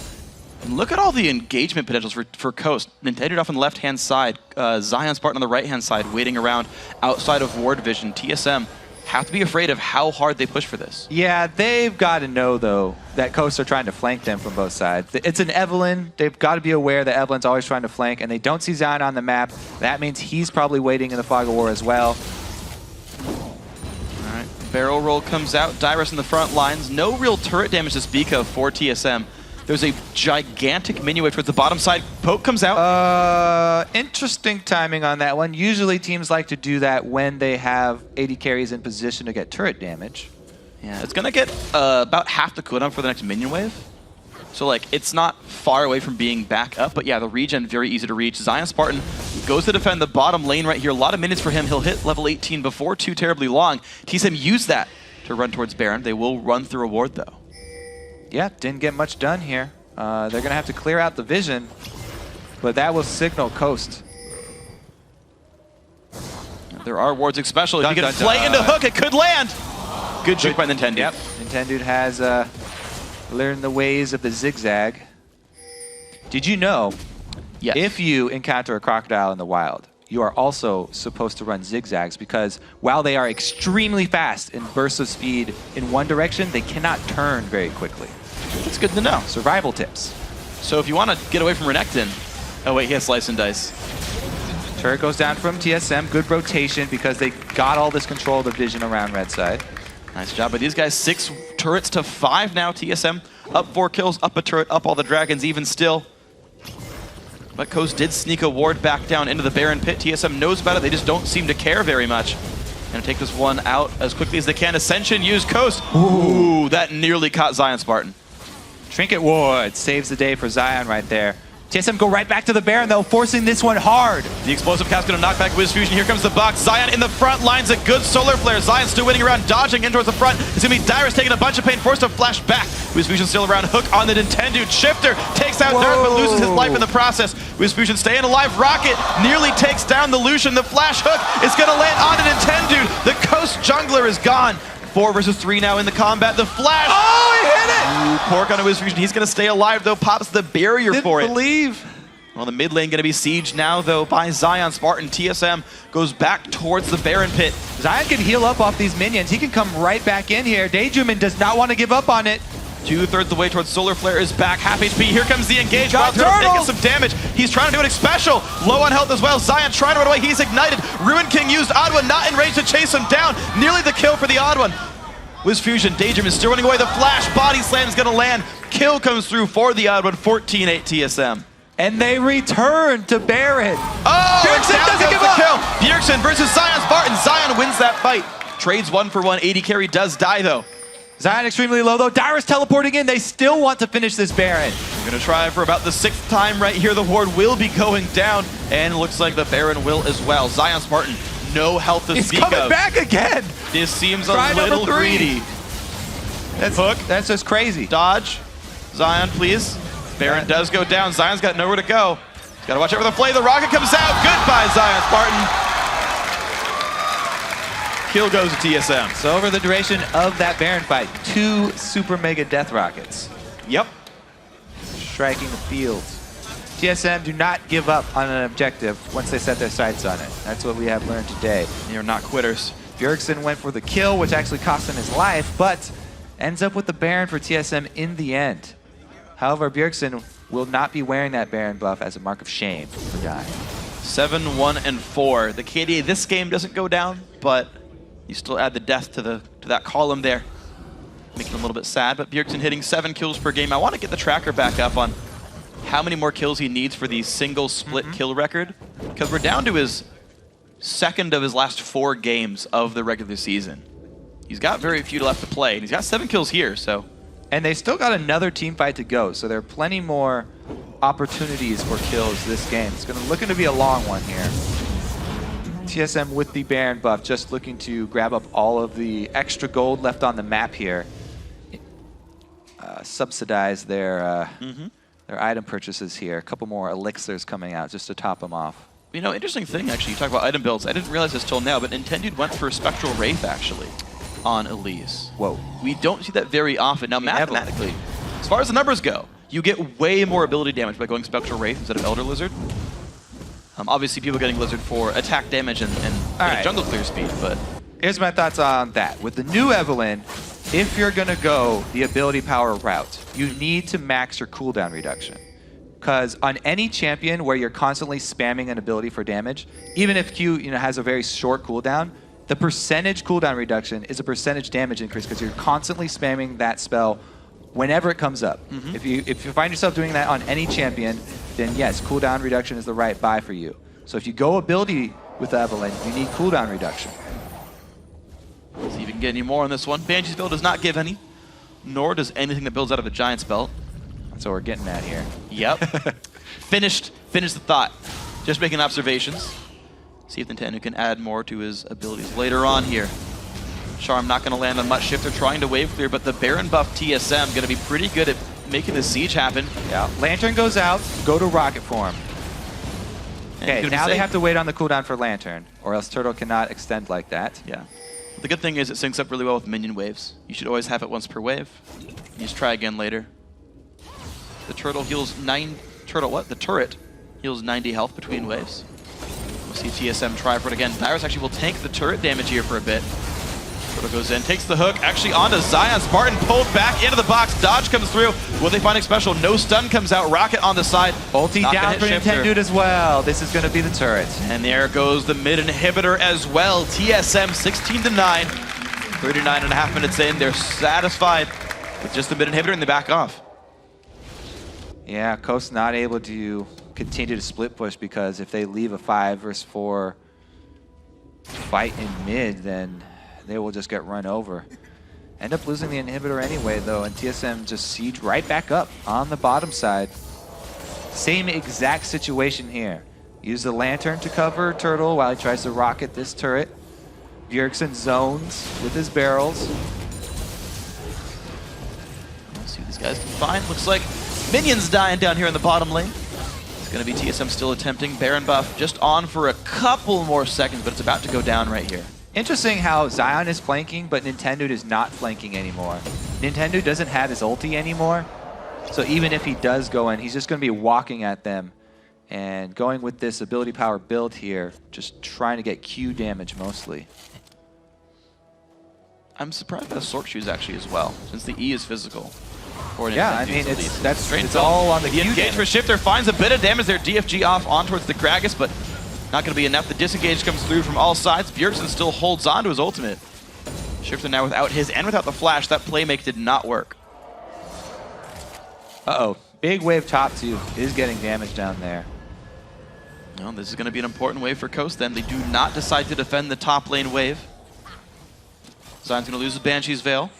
And look at all the engagement potentials for Coast. Nintendude off on the left-hand side. ZionSpartan on the right-hand side, waiting around outside of ward vision. TSM have to be afraid of how hard they push for this. Yeah, they've got to know, though, that Coast are trying to flank them from both sides. It's an Evelynn. They've got to be aware that Evelyn's always trying to flank, and they don't see Zion on the map. That means he's probably waiting in the fog of war as well. All right, barrel roll comes out. Dyrus in the front lines. No real turret damage to speak of for TSM. There's a gigantic minion wave towards the bottom side. Poke comes out. Interesting timing on that one. Usually teams like to do that when they have AD carries in position to get turret damage. Yeah, it's going to get about half the cooldown for the next minion wave. So, like, it's not far away from being back up. But, yeah, the regen, very easy to reach. ZionSpartan goes to defend the bottom lane right here. A lot of minions for him. He'll hit level 18 before too terribly long. TSM used that to run towards Baron. They will run through a ward, though. Yeah, didn't get much done here. They're going to have to clear out the vision, but that will signal Coast. There are wards Xpecial. If you can play into hook, it could land. Good juke by Nintendude. Yep, Nintendude has learned the ways of the zigzag. Did you know, if you encounter a crocodile in the wild, you are also supposed to run zigzags because while they are extremely fast in bursts of speed in one direction, they cannot turn very quickly. That's good to know. Survival tips. So if you want to get away from Renekton... Oh wait, he has Slice and Dice. Turret goes down from TSM. Good rotation because they got all this control of the vision around red side. Nice job by these guys. 6 turrets to 5 now. TSM Up 4 kills, up a turret, up all the dragons even still. But Coast did sneak a ward back down into the Baron pit. TSM knows about it, they just don't seem to care very much. Gonna take this one out as quickly as they can. Ascension used Coast. Ooh, that nearly caught ZionSpartan. Trinket Ward saves the day for Zion right there. TSM go right back to the Baron though, forcing this one hard. The explosive cast gonna knock back WizFujiiN. Here comes the box. Zion in the front lines, a good solar flare. Zion still winning around, dodging in towards the front. It's gonna be Dyrus taking a bunch of pain, forced to flash back. WizFujiiN still around, hook on the Nintendude. Shiptur takes out Dyrus, but loses his life in the process. WizFujiiN staying alive. Rocket nearly takes down the Lucian. The flash hook is gonna land on the Nintendude. The Coast jungler is gone. 4 versus 3 now in the combat. The flash. Oh, he hit it! Ooh, pork on a WizFujiiN. He's gonna stay alive though. Pops the barrier for it. Didn't believe. Well, the mid lane going to be sieged now, though, by ZionSpartan. TSM goes back towards the Baron pit. Zion can heal up off these minions. He can come right back in here. Daydreamin does not want to give up on it. 2/3 the way towards Solar Flare is back. Half HP. Here comes the engage. WildTurtle taking some damage. He's trying to do an Xpecial. Low on health as well. Zion trying to run away. He's ignited. Ruin King used TheOddOne, not in range to chase him down. Nearly the kill for the TheOddOne. WizFujiiN, Daydreamin is still running away. The flash body slam is going to land. Kill comes through for the TheOddOne. 14-8 TSM. And they return to Baron. Oh, Bjergsen down doesn't goes give the up. kill. Bjergsen versus ZionSpartan. Zion wins that fight. Trades 1-for-1. 80 carry does die, though. Zion extremely low, though. Dyrus teleporting in. They still want to finish this Baron. We're going to try for about the 6th time right here. The Hoard will be going down, and it looks like the Baron will as well. ZionSpartan, no health to speak of. He's coming back again. This seems Try a little number 3. greedy. That's Hook. That's just crazy. Dodge. Zion, please. Baron does go down. Zion's got nowhere to go. He's got to watch out for the flay. The rocket comes out. Goodbye, ZionSpartan. Kill goes to TSM. So over the duration of that Baron fight, 2 super mega death rockets. Yep. Striking the field. TSM do not give up on an objective once they set their sights on it. That's what we have learned today. You're not quitters. Bjergsen went for the kill, which actually cost him his life, but ends up with the Baron for TSM in the end. However, Bjergsen will not be wearing that Baron buff as a mark of shame for dying. 7-1-4. The KDA this game doesn't go down, but you still add the death to that column there. Making him a little bit sad, but Bjergsen hitting 7 kills per game. I want to get the tracker back up on how many more kills he needs for the single split kill record, because we're down to his 2nd of his last 4 games of the regular season. He's got very few left to play, and he's got 7 kills here, so. And they still got another team fight to go, so there are plenty more opportunities for kills this game. It's looking to be a long one here. TSM with the Baron buff, just looking to grab up all of the extra gold left on the map here. Subsidize their item purchases here. A couple more elixirs coming out just to top them off. You know, interesting thing, actually, you talk about item builds. I didn't realize this till now, but Nintendude went for Spectral Wraith, actually, on Elise. Whoa. We don't see that very often. Now, mathematically, as far as the numbers go, you get way more ability damage by going Spectral Wraith instead of Elder Lizard. Obviously, people getting Lizard for attack damage and jungle clear speed, but... Here's my thoughts on that. With the new Evelynn, if you're going to go the ability power route, you need to max your cooldown reduction. Because on any champion where you're constantly spamming an ability for damage, even if Q has a very short cooldown, the percentage cooldown reduction is a percentage damage increase because you're constantly spamming that spell whenever it comes up. If you find yourself doing that on any champion, then yes, cooldown reduction is the right buy for you. So if you go ability with Evelynn, you need cooldown reduction. Let's see if we can get any more on this one. Banshee's build does not give any, nor does anything that builds out of a Giant's belt. That's what we're getting at here. Yep. Finished the thought. Just making observations. See if Nintendo can add more to his abilities later on here. Charm not going to land on much. Shifter trying to wave clear, but the Baron buff TSM going to be pretty good at making the siege happen. Yeah. Lantern goes out, go to rocket form. Okay, now they have to wait on the cooldown for Lantern, or else Turtle cannot extend like that. Yeah. The good thing is it syncs up really well with minion waves. You should always have it once per wave. You just try again later. The turtle heals the turret heals 90 health between waves. We'll see TSM try for it again. Dyrus actually will tank the turret damage here for a bit. Turtle goes in, takes the hook, actually onto ZionSpartan, pulled back into the box. Dodge comes through. Will they find Xpecial? No stun comes out. Rocket on the side. Ulti down for Nintendude as well. This is going to be the turret. And there goes the mid inhibitor as well. TSM 16-9. 39.5 minutes in. They're satisfied. with just the mid inhibitor and they back off. Yeah, Coast not able to continue to split push because if they leave a 5 versus 4 fight in mid, then they will just get run over. End up losing the inhibitor anyway, though, and TSM just siege right back up on the bottom side. Same exact situation here. Use the lantern to cover Turtle while he tries to rocket this turret. Bjergsen zones with his barrels. Let's see what these guys can find. Looks like minions dying down here in the bottom lane. It's going to be TSM still attempting. Baron buff just on for a couple more seconds, but it's about to go down right here. Interesting how Zion is flanking, but Nintendude is not flanking anymore. Nintendude doesn't have his ulti anymore, so even if he does go in, he's just going to be walking at them and going with this ability power build here, just trying to get Q damage mostly. I'm surprised by the Sork Shoes actually as well, since the E is physical. Yeah, I mean, it's all on the Q engage for Shiptur finds a bit of damage there. DFG off on towards the Gragas, but not going to be enough. The disengage comes through from all sides. Bjergsen still holds on to his ultimate. Shiptur now without his and without the flash. That play make did not work. Uh-oh. Big wave top 2 is getting damage down there. No, this is going to be an important wave for Coast then. They do not decide to defend the top lane wave. Zion's going to lose his Banshee's Veil.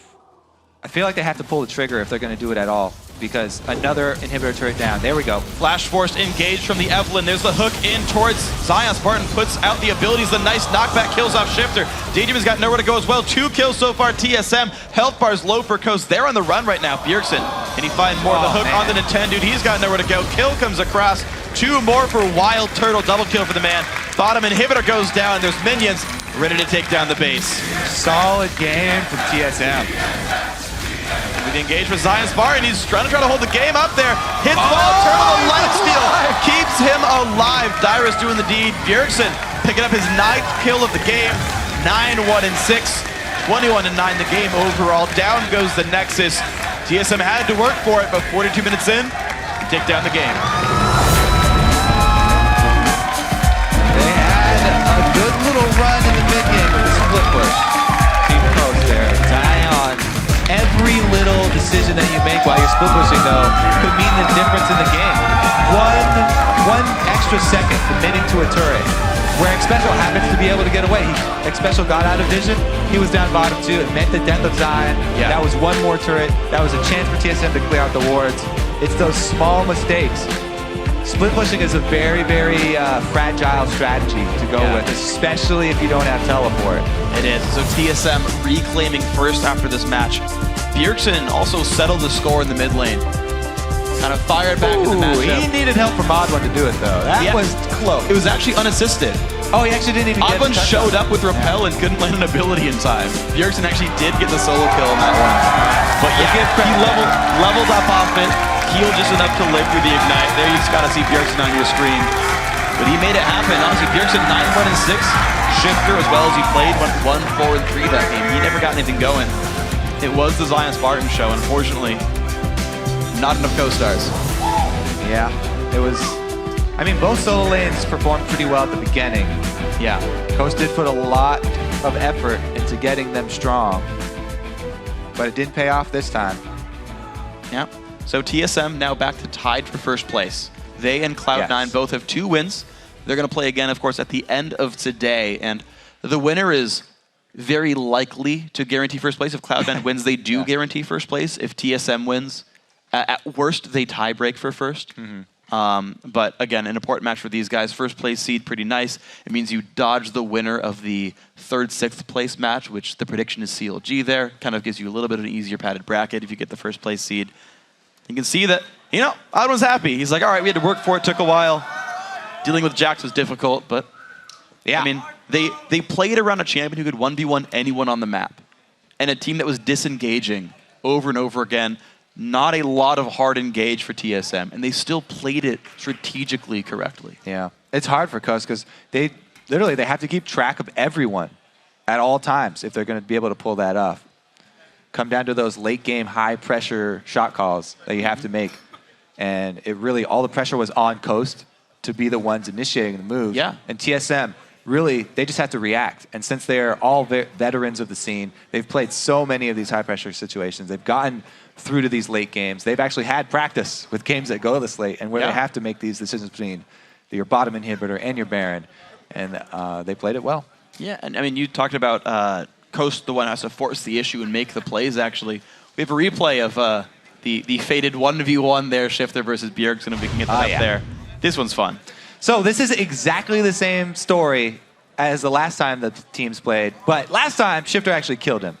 I feel like they have to pull the trigger if they're going to do it at all, because another inhibitor turret down. There we go. Flash forced engaged from the Evelynn. There's the hook in towards ZionSpartan. Puts out the abilities. The nice knockback kills off Shiptur. Daydreamin's got nowhere to go as well. 2 kills so far. TSM. Health bar's low for Coast. They're on the run right now. Bjergsen. Can he find more? The hook on the Nintendude. He's got nowhere to go. Kill comes across. 2 more for WildTurtle. Double kill for the man. Bottom inhibitor goes down. There's minions ready to take down the base. Solid game from TSM. With the engage with ZionSpartan, he's trying to hold the game up there. Hits WildTurtle, the lifesteal keeps him alive. Dyrus doing the deed. Bjergsen picking up his 9th kill of the game. 9-1-6, 21-9 the game overall. Down goes the Nexus. TSM had to work for it, but 42 minutes in, take down the game. They had a good little run in the mid game with the split push. Team Coast there. Zion. Every little decision that you make while you're split pushing, though, could mean the difference in the game. One extra second committing to a turret, where Xpecial happens to be able to get away. Xpecial got out of vision. He was down bottom 2. It meant the death of Zion. Yeah. That was 1 more turret. That was a chance for TSM to clear out the wards. It's those small mistakes. Split pushing is a very, very fragile strategy to go with, especially if you don't have teleport. It is. So TSM reclaiming first after this match. Bjergsen also settled the score in the mid lane. Kind of fired back in the matchup. He needed help from OddOne to do it, though. That was close. It was actually unassisted. Oh, he actually didn't even get OddOne showed up with Repel and couldn't land an ability in time. Bjergsen actually did get the solo kill on that one. But yeah, he leveled up off it. Healed just enough to live through the Ignite. There you just got to see Bjergsen on your screen. But he made it happen. Honestly, Bjergsen 9-1-6. Shiptur, as well as he played, went 1-4-3 that game. He never got anything going. It was the ZionSpartan show. Unfortunately, not enough co-stars. Yeah, it was. I mean, both solo lanes performed pretty well at the beginning. Yeah. Coast did put a lot of effort into getting them strong, but it didn't pay off this time. Yeah. So TSM now back to tied for first place. They and Cloud9 both have 2 wins. They're going to play again, of course, at the end of today. And the winner is very likely to guarantee first place. If Cloud9 wins, they do guarantee first place. If TSM wins, at worst, they tie break for first. But again, an important match for these guys. First place seed, pretty nice. It means you dodge the winner of the 3rd, 6th place match, which the prediction is CLG there. Kind of gives you a little bit of an easier padded bracket if you get the first place seed. You can see that, you know, OddOne's happy. He's like, all right, we had to work for it. Took a while. Dealing with Jax was difficult, but yeah. I mean, they played around a champion who could 1v1 anyone on the map. And a team that was disengaging over and over again. Not a lot of hard engage for TSM, and they still played it strategically correctly. Yeah, it's hard for Coast because they have to keep track of everyone at all times if they're going to be able to pull that off. Come down to those late game high pressure shot calls that you have to make, and it really all the pressure was on Coast to be the ones initiating the move. Yeah, and TSM really, they just have to react. And since they're all veterans of the scene, they've played so many of these high-pressure situations. They've gotten through to these late games. They've actually had practice with games that go this late and where they have to make these decisions between your bottom inhibitor and your Baron. And they played it well. Yeah, and I mean, you talked about Coast, the one who has to force the issue and make the plays, actually. We have a replay of the fated 1v1 there, Shifter versus Bjergsen, if we can get that up there. This one's fun. So this is exactly the same story as the last time the teams played, but last time, Shifter actually killed him.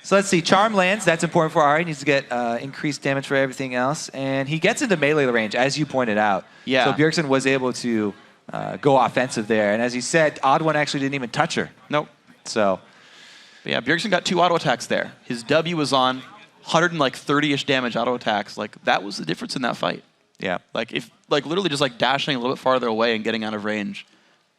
So let's see, Charm lands, that's important for Ahri. He needs to get increased damage for everything else, and he gets into melee range, as you pointed out. Yeah. So Bjergsen was able to go offensive there, and as he said, TheOddOne actually didn't even touch her. Nope. So. But yeah, Bjergsen got 2 auto attacks there. His W was on 130-ish damage auto attacks. Like, that was the difference in that fight. Yeah. Like, if literally just like dashing a little bit farther away and getting out of range.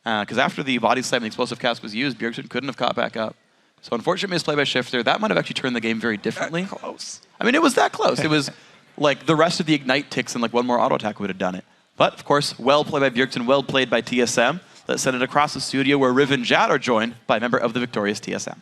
Because after the body slam and the explosive cast was used, Bjergsen couldn't have caught back up. So unfortunate misplay by Shifter. That might have actually turned the game very differently. Close. I mean, it was that close. It was like the rest of the Ignite ticks and like one more auto attack would have done it. But of course, well played by Bjergsen, well played by TSM. Let's send it across the studio where Riv and Jad are joined by a member of the victorious TSM.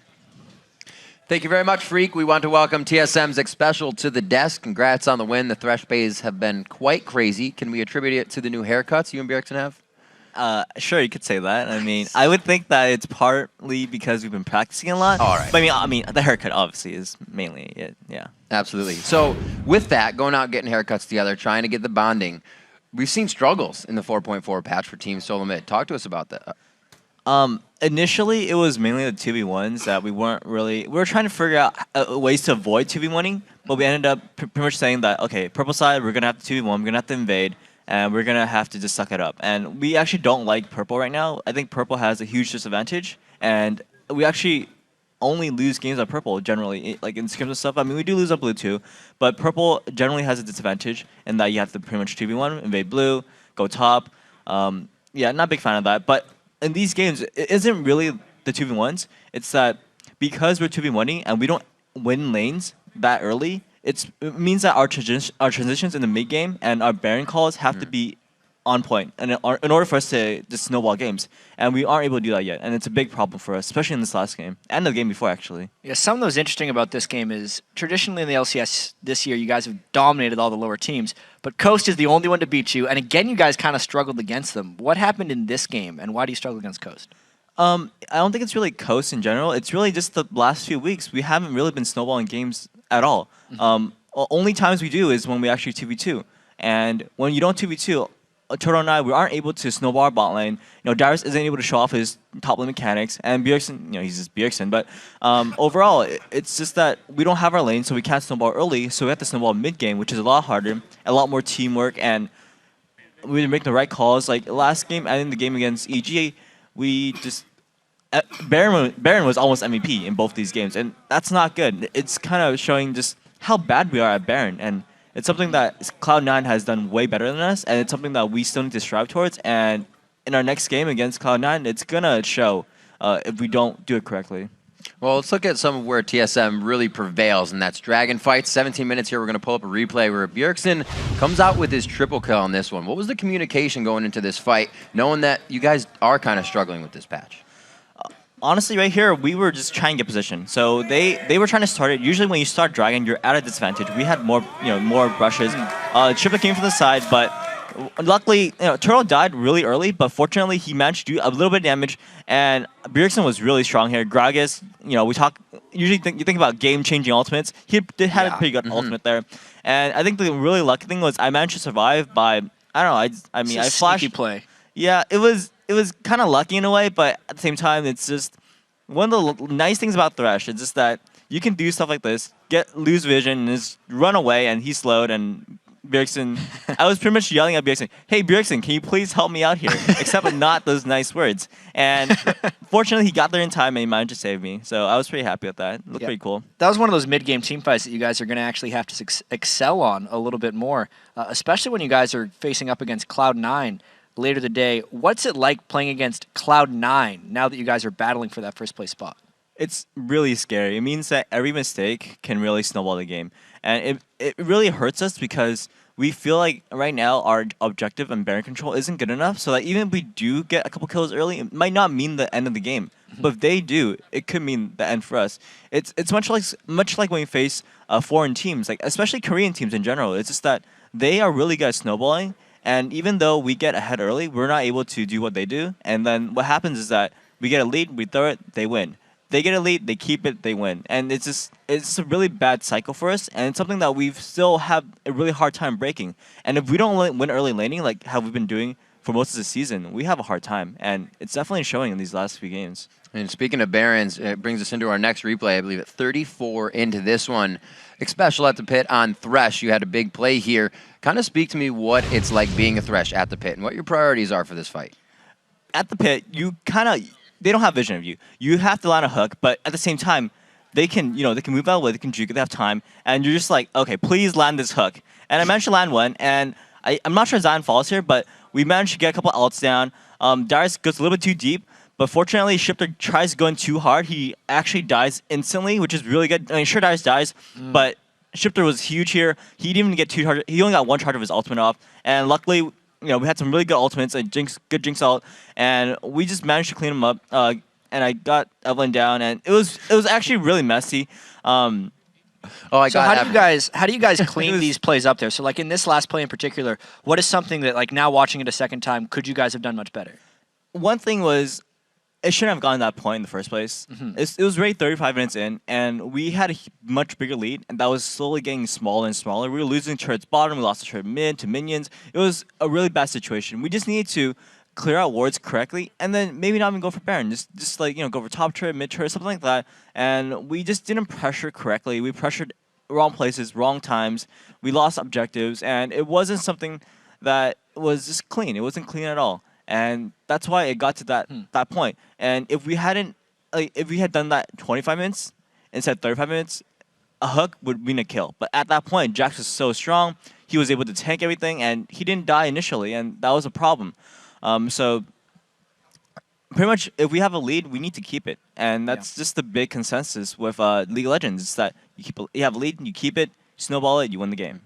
Thank you very much, Freak. We want to welcome TSM's Xpecial to the desk. Congrats on the win. The Thresh bays have been quite crazy. Can we attribute it to the new haircuts you and Bjergsen have? Sure, you could say that. I mean, I would think that it's partly because we've been practicing a lot. All right. But I mean, the haircut obviously is mainly it. Yeah. Absolutely. So with that, going out and getting haircuts together, trying to get the bonding, we've seen struggles in the 4.4 patch for Team SoloMid. Talk to us about that. Initially, it was mainly the 2v1s that we were trying to figure out ways to avoid 2v1ing, but we ended up pretty much saying that, okay, purple side, we're going to have to 2v1, we're going to have to invade, and we're going to have to just suck it up. And we actually don't like purple right now. I think purple has a huge disadvantage, and we actually only lose games on purple generally, like in scrims and stuff. I mean, we do lose on blue too, but purple generally has a disadvantage in that you have to pretty much 2v1, invade blue, go top. Yeah, not a big fan of that, but in these games, it isn't really the 2v1s. It's that because we're 2v1ing and we don't win lanes that early, it means that our transitions in the mid game and our Baron calls have to be on point in order for us to just snowball games. And we aren't able to do that yet. And it's a big problem for us, especially in this last game and the game before, actually. Yeah, something that was interesting about this game is traditionally in the LCS this year, you guys have dominated all the lower teams, but Coast is the only one to beat you. And again, you guys kind of struggled against them. What happened in this game, and why do you struggle against Coast? I don't think it's really Coast in general. It's really just the last few weeks. We haven't really been snowballing games at all. Only times we do is when we actually 2v2. And when you don't 2v2, Turtle and I, we aren't able to snowball our bot lane. Dyrus isn't able to show off his top lane mechanics, and Bjergsen, he's just Bjergsen. But overall, it's just that we don't have our lane, so we can't snowball early. So we have to snowball mid game, which is a lot harder, a lot more teamwork, and we didn't make the right calls. Like last game, and in the game against EG, we just Baron was almost MVP in both these games, and that's not good. It's kind of showing just how bad we are at Baron, and it's something that Cloud9 has done way better than us, and it's something that we still need to strive towards. And in our next game against Cloud9, it's going to show if we don't do it correctly. Well, let's look at some of where TSM really prevails, and that's Dragon Fights. 17 minutes here. We're going to pull up a replay where Bjergsen comes out with his triple kill on this one. What was the communication going into this fight, knowing that you guys are kind of struggling with this patch? Honestly, right here, we were just trying to get position. So they were trying to start it. Usually when you start Dragon, you're at a disadvantage. We had more brushes. Triplet came from the side, but luckily, Turtle died really early, but fortunately, he managed to do a little bit of damage, and Bjergsen was really strong here. Gragas, you think about game-changing ultimates. He had a pretty good ultimate there. And I think the really lucky thing was I managed to survive by, I don't know, I flashed. Sneaky play. Yeah, it was kind of lucky in a way, but at the same time, it's just one of the nice things about Thresh. It's just that you can do stuff like this, lose vision, and just run away, and he slowed, and Bjergsen, I was pretty much yelling at Bjergsen, hey, Bjergsen, can you please help me out here? Except not those nice words. And fortunately, he got there in time, and he managed to save me. So I was pretty happy with that. It looked pretty cool. That was one of those mid-game team fights that you guys are going to actually have to excel on a little bit more, especially when you guys are facing up against Cloud9 later today. What's it like playing against Cloud9 now that you guys are battling for that first place spot? it's really scary. It means that every mistake can really snowball the game. And it really hurts us because we feel like right now our objective and Baron control isn't good enough. So that even if we do get a couple kills early, it might not mean the end of the game. But if they do, it could mean the end for us. It's much like when we face foreign teams, like especially Korean teams in general. It's just that they are really good at snowballing. And even though we get ahead early, we're not able to do what they do. And then what happens is that we get a lead, we throw it, they win. They get a lead, they keep it, they win. And it's a really bad cycle for us. And it's something that we still have a really hard time breaking. And if we don't win early laning, like how we've been doing for most of the season, we have a hard time. And it's definitely showing in these last few games. And speaking of Barons, it brings us into our next replay. I believe at 34 into this one. Xpecial at the pit on Thresh. You had a big play here. Kind of speak to me what it's like being a Thresh at the pit and what your priorities are for this fight. At the pit, they don't have vision of you. You have to land a hook, but at the same time, they can move out of the way, they can juke, they have time, and you're just like, okay, please land this hook. And I managed to land one, and I'm not sure Zion falls here, but we managed to get a couple ults down. Dyrus goes a little bit too deep, but fortunately, Shiptur tries going too hard. He actually dies instantly, which is really good. I mean, sure, Dyrus dies, but Shiptur was huge here. He didn't even get 2 charges. He only got 1 charge of his ultimate off, and luckily, we had some really good ultimates, a good Jinx ult, and we just managed to clean him up. And I got Evelynn down, and it was actually really messy. So how do you guys clean these plays up there? So like in this last play in particular, what is something that like now watching it a second time, could you guys have done much better? One thing was, it shouldn't have gotten to that point in the first place. It was already 35 minutes in, and we had a much bigger lead, and that was slowly getting smaller and smaller. We were losing turrets bottom, we lost the turret mid to minions. It was a really bad situation. We just needed to clear out wards correctly, and then maybe not even go for Baron. Just like, go for top turret, mid turret, something like that. And we just didn't pressure correctly. We pressured wrong places, wrong times. We lost objectives, and it wasn't something that was just clean. It wasn't clean at all. And that's why it got to that point. And if we had done that 25 minutes instead of 35 minutes, a hook would mean a kill. But at that point, Jax was so strong, he was able to tank everything, and he didn't die initially, and that was a problem. So pretty much, if we have a lead, we need to keep it, and that's just the big consensus with League of Legends. Is that you have a lead, you keep it, snowball it, you win the game.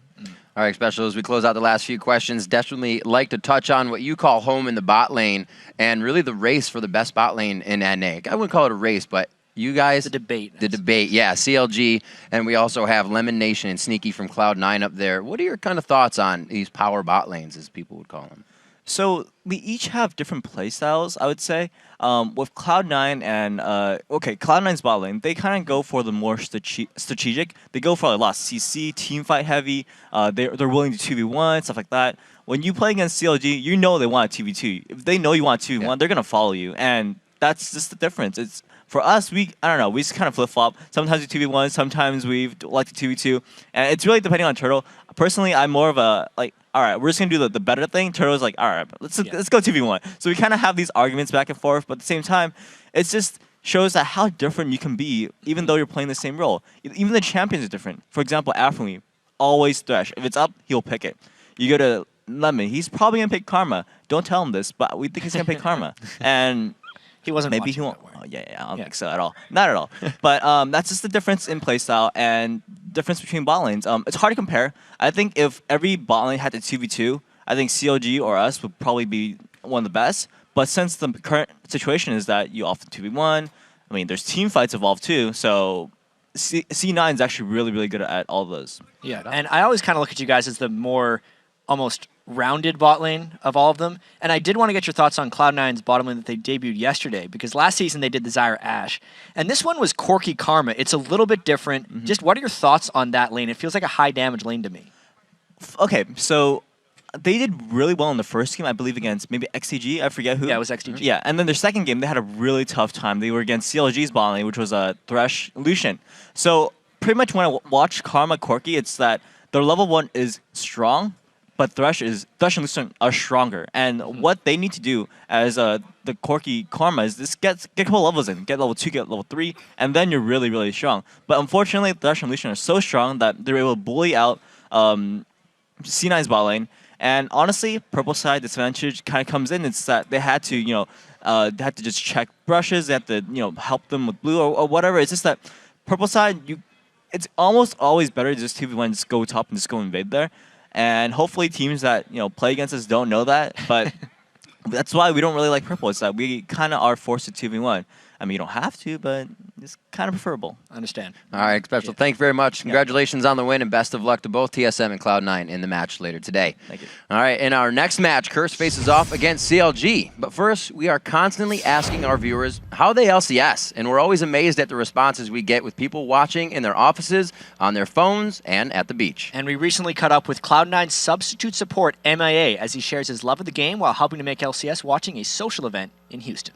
All right, Xpecial, as we close out the last few questions, definitely like to touch on what you call home in the bot lane and really the race for the best bot lane in NA. I wouldn't call it a race, but you guys... The debate. The debate, yeah. CLG, and we also have Lemon Nation and Sneaky from Cloud9 up there. What are your kind of thoughts on these power bot lanes, as people would call them? So we each have different playstyles, I would say. With Cloud9 and Cloud9's bot lane, they kind of go for the more strategic. They go for a lot of CC, team fight heavy. They're willing to 2v1, stuff like that. When you play against CLG, you know they want a 2v2. If they know you want a 2v1, they're gonna follow you, and that's just the difference. It's for us, I don't know, we just kind of flip flop. Sometimes we 2v1, sometimes we like to 2v2, and it's really depending on Turtle. Personally, I'm more of a all right, we're just gonna do the better thing. Turtle's like, all right, let's go 2v1. So we kind of have these arguments back and forth, but at the same time, it just shows that how different you can be, even though you're playing the same role. Even the champions are different. For example, Ahri always Thresh. If it's up, he'll pick it. You go to Lemon, he's probably gonna pick Karma. Don't tell him this, but we think he's gonna pick Karma. And he wasn't. Maybe he won't. Oh, yeah, I don't think so at all. Not at all. But that's just the difference in playstyle and difference between bot lanes. It's hard to compare. I think if every bot lane had the 2v2, I think CLG or us would probably be one of the best. But since the current situation is that you often 2v1, I mean, there's team fights involved too. So C9 is actually really, really good at all of those. Yeah, and I always kind of look at you guys as the more almost rounded bot lane of all of them. And I did want to get your thoughts on Cloud9's bottom lane that they debuted yesterday, because last season they did the Zyra Ashe. And this one was Corki Karma. It's a little bit different. Just what are your thoughts on that lane? It feels like a high damage lane to me. Okay, so they did really well in the first game, I believe, against maybe XTG. I forget who. Yeah, it was XTG. Yeah, and then their second game, they had a really tough time. They were against CLG's bot lane, which was Thresh Lucian. So pretty much when I watch Karma Corki, it's that their level 1 is strong, but Thresh and Lucian are stronger. And what they need to do as the Corki Karma is just get a couple levels in. Get level 2, get level 3, and then you're really, really strong. But unfortunately, Thresh and Lucian are so strong that they're able to bully out C9's bot lane. And honestly, purple side disadvantage kind of comes in. It's that they had to, they have to just check brushes. They have to help them with blue or whatever. It's just that purple side, it's almost always better to just 2v1, just go top and just go invade there. And hopefully teams that play against us don't know that, but that's why we don't really like purple. It's that we kind of are forced to 2v1. I mean, you don't have to, but it's kind of preferable. I understand. All right, Xpecial, thank you very much. Congratulations on the win, and best of luck to both TSM and Cloud9 in the match later today. Thank you. All right, in our next match, Curse faces off against CLG. But first, we are constantly asking our viewers how they LCS, and we're always amazed at the responses we get with people watching in their offices, on their phones, and at the beach. And we recently caught up with Cloud9 substitute support MIA as he shares his love of the game while helping to make LCS watching a social event in Houston.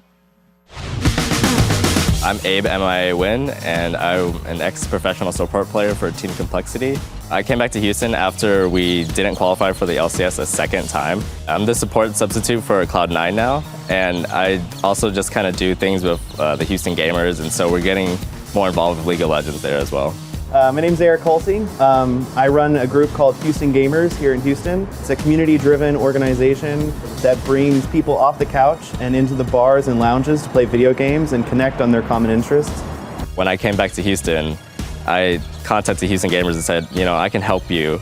I'm Abe, MIA Win, and I'm an ex-professional support player for Team Complexity. I came back to Houston after we didn't qualify for the LCS a second time. I'm the support substitute for Cloud9 now, and I also just kind of do things with the Houston gamers, and so we're getting more involved with League of Legends there as well. My name's Eric Hulsey. I run a group called Houston Gamers here in Houston. It's a community-driven organization that brings people off the couch and into the bars and lounges to play video games and connect on their common interests. When I came back to Houston, I contacted Houston Gamers and said, I can help you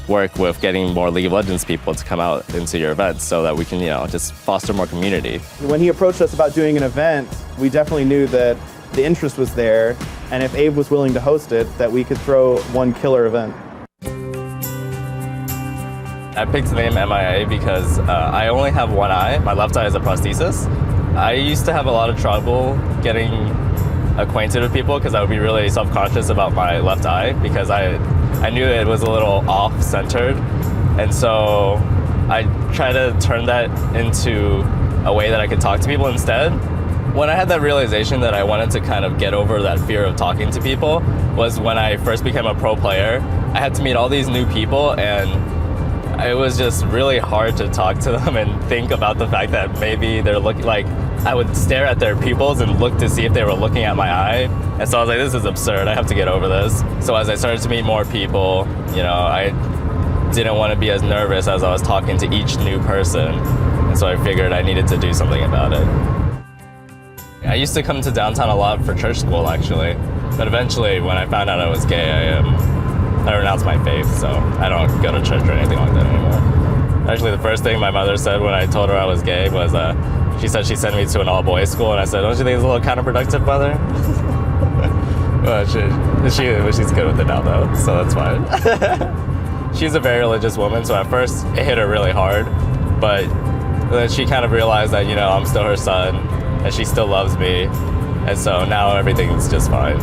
work with getting more League of Legends people to come out into your events so that we can, just foster more community. When he approached us about doing an event, we definitely knew that the interest was there, and if Abe was willing to host it, that we could throw one killer event. I picked the name MIA because I only have one eye. My left eye is a prosthesis. I used to have a lot of trouble getting acquainted with people because I would be really self-conscious about my left eye because I knew it was a little off-centered. And so I tried to turn that into a way that I could talk to people instead. When I had that realization that I wanted to kind of get over that fear of talking to people was when I first became a pro player. I had to meet all these new people, and it was just really hard to talk to them and think about the fact that maybe they're looking like I would stare at their pupils and look to see if they were looking at my eye. And so I was like, this is absurd. I have to get over this. So as I started to meet more people, I didn't want to be as nervous as I was talking to each new person. And so I figured I needed to do something about it. I used to come to downtown a lot for church school, actually. But eventually, when I found out I was gay, I renounced my faith, so I don't go to church or anything like that anymore. Actually, the first thing my mother said when I told her I was gay was, she said she sent me to an all-boys school, and I said, don't you think it's a little counterproductive, mother? Well, she's good with it now, though, so that's fine. She's a very religious woman, so at first it hit her really hard, but then she kind of realized that, I'm still her son, and she still loves me, and so now everything's just fine.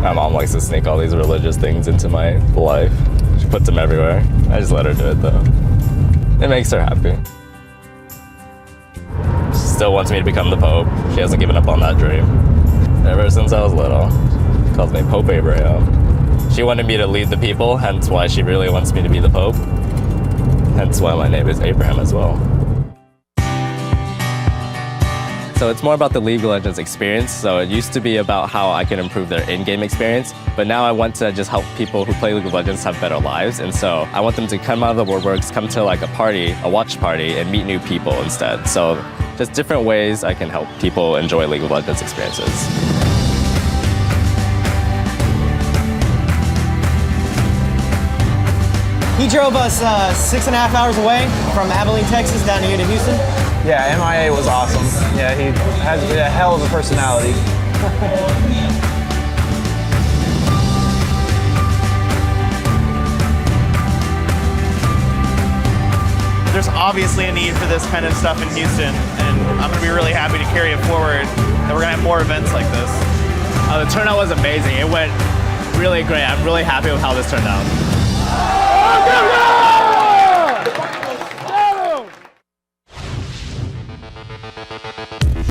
My mom likes to sneak all these religious things into my life. She puts them everywhere. I just let her do it, though. It makes her happy. She still wants me to become the Pope. She hasn't given up on that dream. Ever since I was little. She calls me Pope Abraham. She wanted me to lead the people, hence why she really wants me to be the Pope. Hence why my name is Abraham as well. So it's more about the League of Legends experience. So it used to be about how I can improve their in-game experience, but now I want to just help people who play League of Legends have better lives. And so I want them to come out of the woodworks, come to like a party, a watch party, and meet new people instead. So just different ways I can help people enjoy League of Legends experiences. He drove us 6.5 hours away from Abilene, Texas, down here to Houston. Yeah, MIA was awesome. Yeah, he has a hell of a personality. There's obviously a need for this kind of stuff in Houston, and I'm going to be really happy to carry it forward, that we're going to have more events like this. The turnout was amazing. It went really great. I'm really happy with how this turned out.